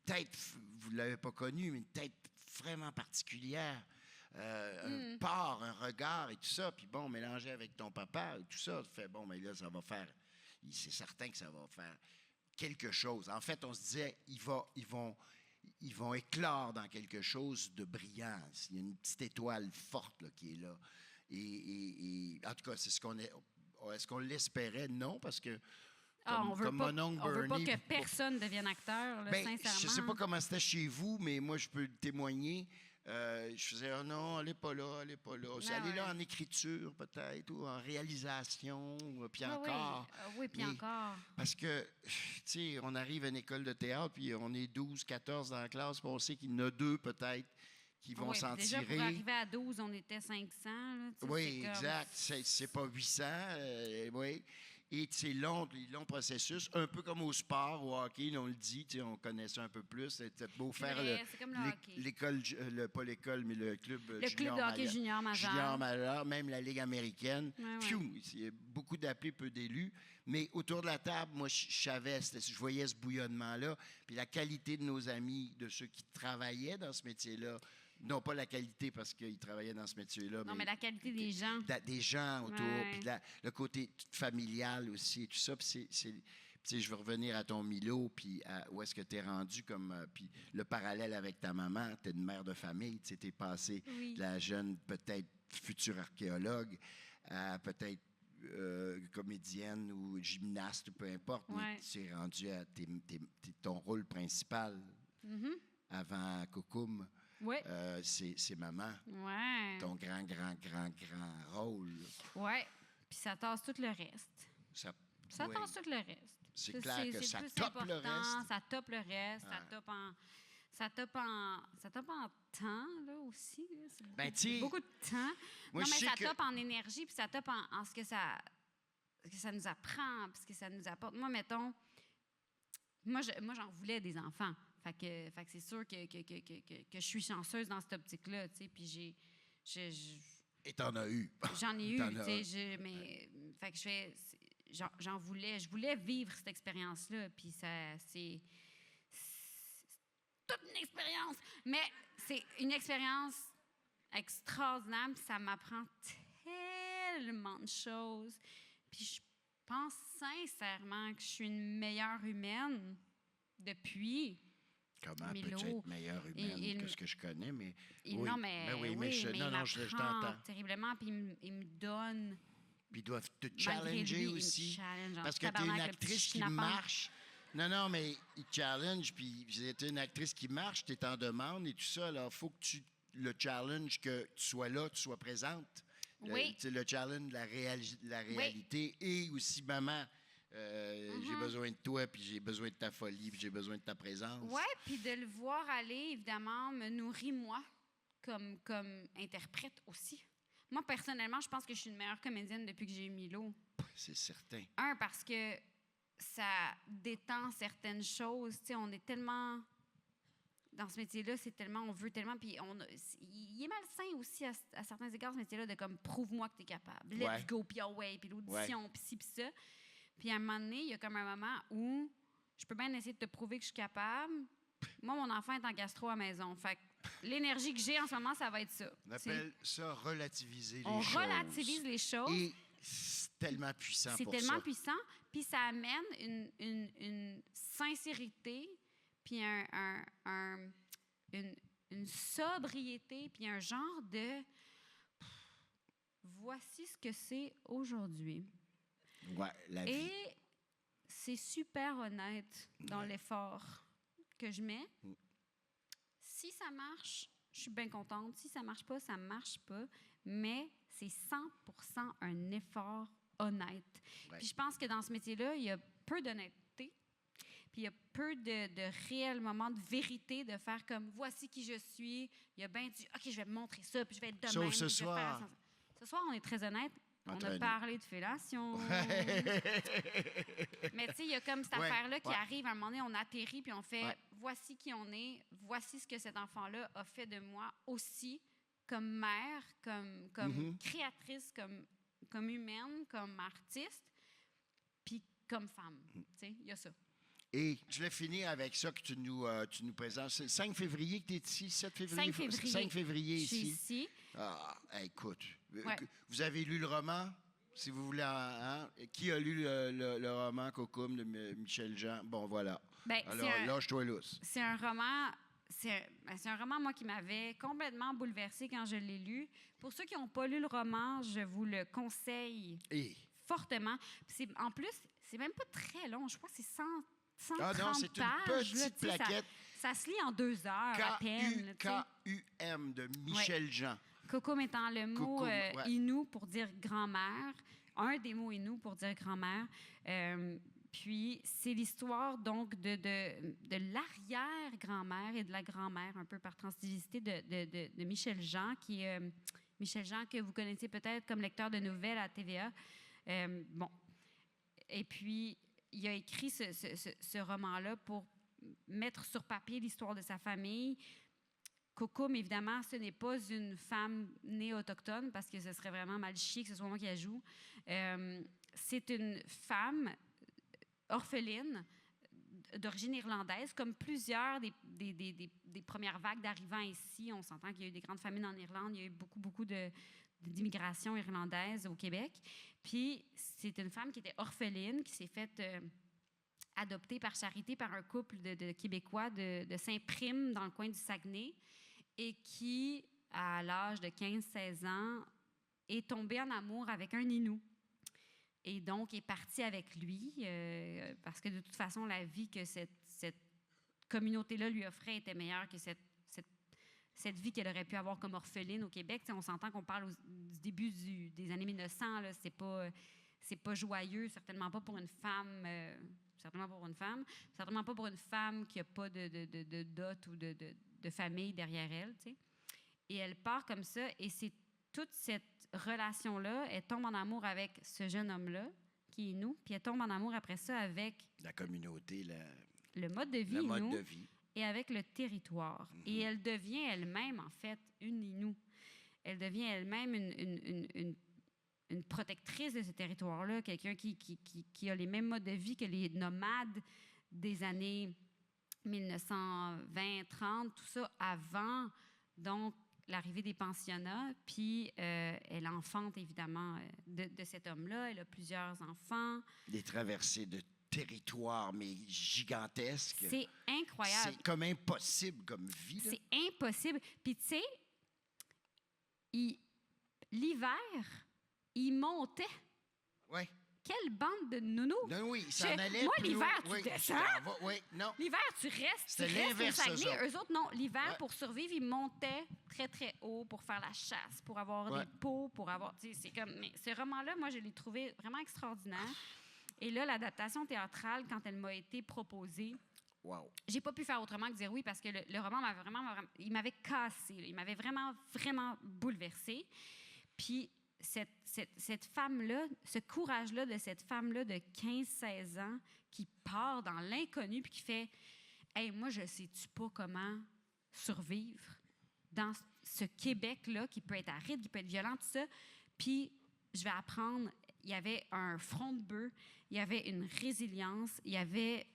tête, vous ne l'avez pas connu, mais une tête vraiment particulière. Un port, un regard et tout ça. Puis bon, mélangé avec ton papa et tout ça, tu fais, bon, mais là, ça va faire... C'est certain que ça va faire quelque chose. En fait, on se disait, ils vont éclore dans quelque chose de brillant. Il y a une petite étoile forte là, qui est là. Et en tout cas, c'est ce qu'on est. Est-ce qu'on l'espérait? Non, parce que comme mon oncle on veut pas Bernie... que personne devienne acteur, là, sincèrement. Je ne sais pas comment c'était chez vous, mais moi, je peux le témoigner. Je faisais, oh non, elle n'est pas là, elle n'est pas là. Elle est là en écriture, peut-être, ou en réalisation, puis encore. Oui, puis encore. Parce que, tu sais, on arrive à une école de théâtre, puis on est 12, 14 dans la classe, puis on sait qu'il y en a 2, peut-être, qui vont s'en déjà, tirer. Pour arriver à 12, on était 500. Là, oui, exact. C'est pas 800. Oui. Et c'est long processus, un peu comme au sport, au hockey, là, on le dit, on connaît ça un peu plus. C'était beau faire l'école, pas l'école, mais le club de hockey junior majeur. Junior majeur, même la Ligue américaine. Ouais. Il y a beaucoup d'appelés, peu d'élus. Mais autour de la table, moi, je voyais ce bouillonnement-là. Puis la qualité de nos amis, de ceux qui travaillaient dans ce métier-là, non pas la qualité parce qu'ils travaillaient dans ce métier-là. Non, mais la qualité des gens. Des gens autour, puis le côté familial aussi, et tout ça. Puis je veux revenir à ton Milo, puis où est-ce que tu es rendu, puis le parallèle avec ta maman, tu es une mère de famille, tu es passée de la jeune, peut-être future archéologue, à peut-être comédienne ou gymnaste, ou peu importe, mais tu es rendu à ton rôle principal avant Coucoum. Oui. C'est maman. Oui. Ton grand rôle. Oui. Puis ça tasse tout le reste. Ça tasse tout le reste. C'est clair que ça tope le reste. Ça tope le reste. Ça tope en temps, là, aussi. Là. C'est beaucoup de temps. Moi, non, mais ça tope en énergie, puis ça tope en ce que ça nous apprend, puis ce que ça nous apporte. Moi, mettons, moi j'en voulais des enfants. Fait que c'est sûr que je suis chanceuse dans cette optique-là, tu sais, puis Et t'en as eu. J'en ai eu, tu sais, mais... Fait que j'en voulais... Je voulais vivre cette expérience-là, puis c'est toute une expérience! Mais c'est une expérience extraordinaire, puis ça m'apprend tellement de choses. Puis je pense sincèrement que je suis une meilleure humaine depuis... Comment peux-tu être meilleure humaine que ce que je connais, mais... Non, mais je t'entends. Terriblement, puis il me donne... Puis ils doivent te challenger aussi. Parce que tu es une actrice qui marche. Non, mais ils te challenge, puis tu es une actrice qui marche, tu es en demande et tout ça. Alors, il faut que le challenge, que tu sois là, tu sois présente. Oui. Le challenge de la réalité et aussi, maman... J'ai besoin de toi, puis j'ai besoin de ta folie, puis j'ai besoin de ta présence. Oui, puis de le voir aller, évidemment, me nourrit, moi, comme interprète aussi. Moi, personnellement, je pense que je suis une meilleure comédienne depuis que j'ai eu Milo. C'est certain. Parce que ça détend certaines choses. Tu sais, on est tellement... Dans ce métier-là, c'est tellement... On veut tellement... Puis il est malsain aussi, à certains égards, ce métier-là, de comme, prouve-moi que tu es capable. Let's go, puis puis l'audition, puis ci, puis ça. Puis à un moment donné, il y a comme un moment où je peux bien essayer de te prouver que je suis capable. Moi, mon enfant est en gastro à la maison. Fait que l'énergie que j'ai en ce moment, ça va être ça. On appelle ça relativiser les choses. On relativise les choses. Et c'est tellement puissant pour ça. C'est tellement puissant. Puis ça amène une sincérité, puis une sobriété, puis un genre de... Voici ce que c'est aujourd'hui. Ouais, la vie. Et c'est super honnête dans l'effort que je mets. Si ça marche, je suis bien contente. Si ça marche pas, ça marche pas. Mais c'est 100% un effort honnête. Ouais. Puis je pense que dans ce métier-là, il y a peu d'honnêteté. Puis il y a peu de réels moments de vérité, de faire comme voici qui je suis. Il y a bien du OK, je vais me montrer ça, puis je vais être de même. Sauf ce soir. Ce soir, on est très honnête. On a parlé de fellation. Mais tu sais, il y a comme cette affaire-là qui arrive. À un moment donné, on atterrit puis on fait voici qui on est, voici ce que cet enfant-là a fait de moi aussi, comme mère, comme créatrice, comme humaine, comme artiste, puis comme femme. Tu sais, il y a ça. Et je vais finir avec ça que tu nous présentes. C'est le 5 février que tu es ici, 7 février? 5 février. 5 février Je suis ici. ici. Ah, écoute, Ouais. vous avez lu le roman? Si vous voulez, hein? Qui a lu le roman Cocum de Michel Jean? Bon, voilà. Ben, Alors, lâche-toi lousse. c'est un roman... C'est un roman, moi, qui m'avait complètement bouleversée quand je l'ai lu. Pour ceux qui n'ont pas lu le roman, je vous le conseille Et... fortement. En plus, c'est même pas très long. Je crois que c'est 130 Ah non, c'est une pages. Là, petite plaquette. Ça se lit en 2 heures à peine. Là, K-U-M de Michel Jean. Cocum étant le mot Cocum, ouais. Innu pour dire grand-mère. Un des mots Innu pour dire grand-mère. Puis, c'est l'histoire, donc, de l'arrière-grand-mère et de la grand-mère, un peu par transitivité, de Michel Jean, Michel Jean, que vous connaissez peut-être comme lecteur de nouvelles à TVA. Bon. Et puis, il a écrit ce roman-là pour mettre sur papier l'histoire de sa famille. Cocum, évidemment, ce n'est pas une femme née autochtone, parce que ce serait vraiment mal chier que ce soit moi qui la joue. C'est une femme orpheline d'origine irlandaise, comme plusieurs des premières vagues d'arrivants ici. On s'entend qu'il y a eu des grandes famines en Irlande, il y a eu beaucoup d'immigration irlandaise au Québec. Puis, c'est une femme qui était orpheline, qui s'est faite adopter par charité par un couple de Québécois de Saint-Prime, dans le coin du Saguenay, et qui, à l'âge de 15-16 ans, est tombée en amour avec un Innu. Et donc, est partie avec lui, parce que de toute façon, la vie que cette communauté-là lui offrait était meilleure que cette vie qu'elle aurait pu avoir comme orpheline au Québec. T'sais, on s'entend qu'on parle du début des années 1900. Là, c'est pas joyeux, certainement pas pour une femme. Certainement pas pour une femme. Certainement pas pour une femme qui n'a pas de dot ou de famille derrière elle. T'sais. Et elle part comme ça, et c'est toute cette relation-là, elle tombe en amour avec ce jeune homme-là, qui est nous, puis elle tombe en amour après ça avec la communauté, le mode de vie, le mode de vie. Et avec le territoire. Mm-hmm. Et elle devient elle-même, en fait, une Innu. Elle devient elle-même une protectrice de ce territoire-là, quelqu'un qui a les mêmes modes de vie que les nomades des années 1920-30, tout ça avant, donc, l'arrivée des pensionnats, puis elle enfante évidemment de cet homme-là. Elle a plusieurs enfants. Des traversées de territoire, mais gigantesques. C'est incroyable. C'est comme impossible comme vie. Là. C'est impossible. Puis tu sais, l'hiver, il montait. Oui. Quelle bande de nounous! Non, oui, ça en allait. Moi, plus l'hiver, haut. tu descends. Oui, non. L'hiver, tu restes. C'était tu restes l'inverse, au Saguenay. ça. Eux autres, non. L'hiver, ouais. Pour survivre, ils montaient très, très haut pour faire la chasse, pour avoir des pots, pour avoir... C'est comme... Mais ce roman-là, moi, je l'ai trouvé vraiment extraordinaire. Et là, l'adaptation théâtrale, quand elle m'a été proposée, wow. J'ai pas pu faire autrement que dire oui, parce que le roman il m'avait cassé. Il m'avait vraiment, vraiment bouleversée. Puis cette femme-là, ce courage-là de cette femme-là de 15-16 ans qui part dans l'inconnu puis qui fait « Hey, moi, je sais-tu pas comment survivre dans ce Québec-là qui peut être aride, qui peut être violent, tout ça. Puis je vais apprendre. » Il y avait un front de bœuf, il y avait une résilience, il y avait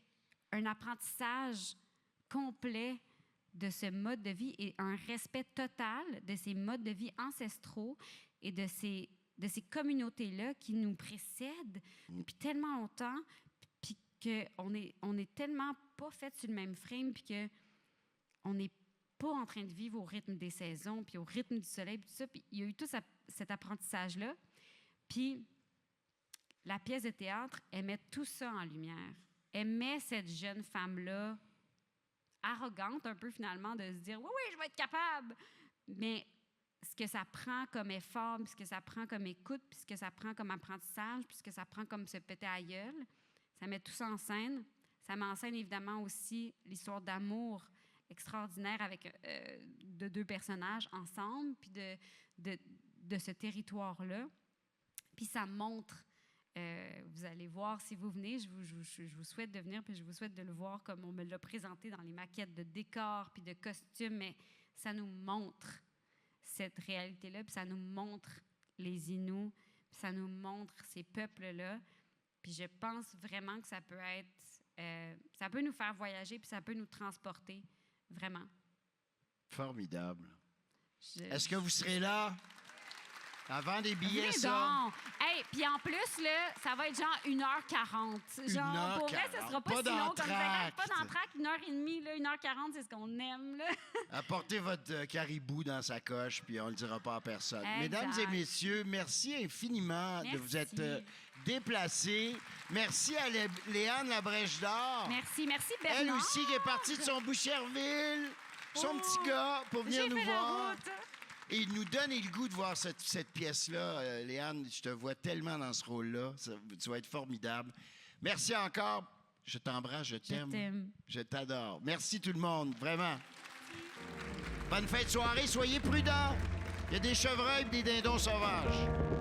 un apprentissage complet de ce mode de vie et un respect total de ces modes de vie ancestraux et de ces communautés-là qui nous précèdent depuis tellement longtemps, puis qu'on est tellement pas fait sur le même frame, puis qu'on n'est pas en train de vivre au rythme des saisons, puis au rythme du soleil, puis tout ça. Puis il y a eu tout cet apprentissage-là. Puis la pièce de théâtre, elle met tout ça en lumière. Elle met cette jeune femme-là arrogante un peu finalement de se dire « Oui, je vais être capable! » Mais ce que ça prend comme effort, puis ce que ça prend comme écoute, puis ce que ça prend comme apprentissage, puis ce que ça prend comme se péter à la gueule, ça met tout ça en scène. Ça met en scène évidemment aussi l'histoire d'amour extraordinaire avec de deux personnages ensemble, puis de ce territoire-là. Puis ça montre... vous allez voir si vous venez, je vous souhaite de venir, puis je vous souhaite de le voir comme on me l'a présenté dans les maquettes de décors puis de costumes, mais ça nous montre cette réalité-là, puis ça nous montre les Inuits, puis ça nous montre ces peuples-là. Puis je pense vraiment que ça peut être ça peut nous faire voyager, puis ça peut nous transporter, vraiment. Formidable. Est-ce que vous serez là? Avant des billets, Venez ça? donc. Hey, puis en plus, là, ça va être genre 1h40. Genre, pour vrai, ça sera pas si long comme ça. Pas d'entraque, 1h30, là, 1h40, c'est ce qu'on aime, là. Apportez votre caribou dans sa coche, puis on ne le dira pas à personne. Exact. Mesdames et messieurs, merci infiniment de vous être déplacés. Merci à Léane Labrèche d'Or. Merci Bernard. Elle aussi qui est partie de son Boucherville, son petit gars, pour venir nous voir. Et il nous donne le goût de voir cette pièce-là. Léane, je te vois tellement dans ce rôle-là. Tu vas être formidable. Merci encore. Je t'embrasse, je t'aime. Je t'adore. Merci tout le monde, vraiment. Bonne fin de soirée. Soyez prudents. Il y a des chevreuils et des dindons sauvages.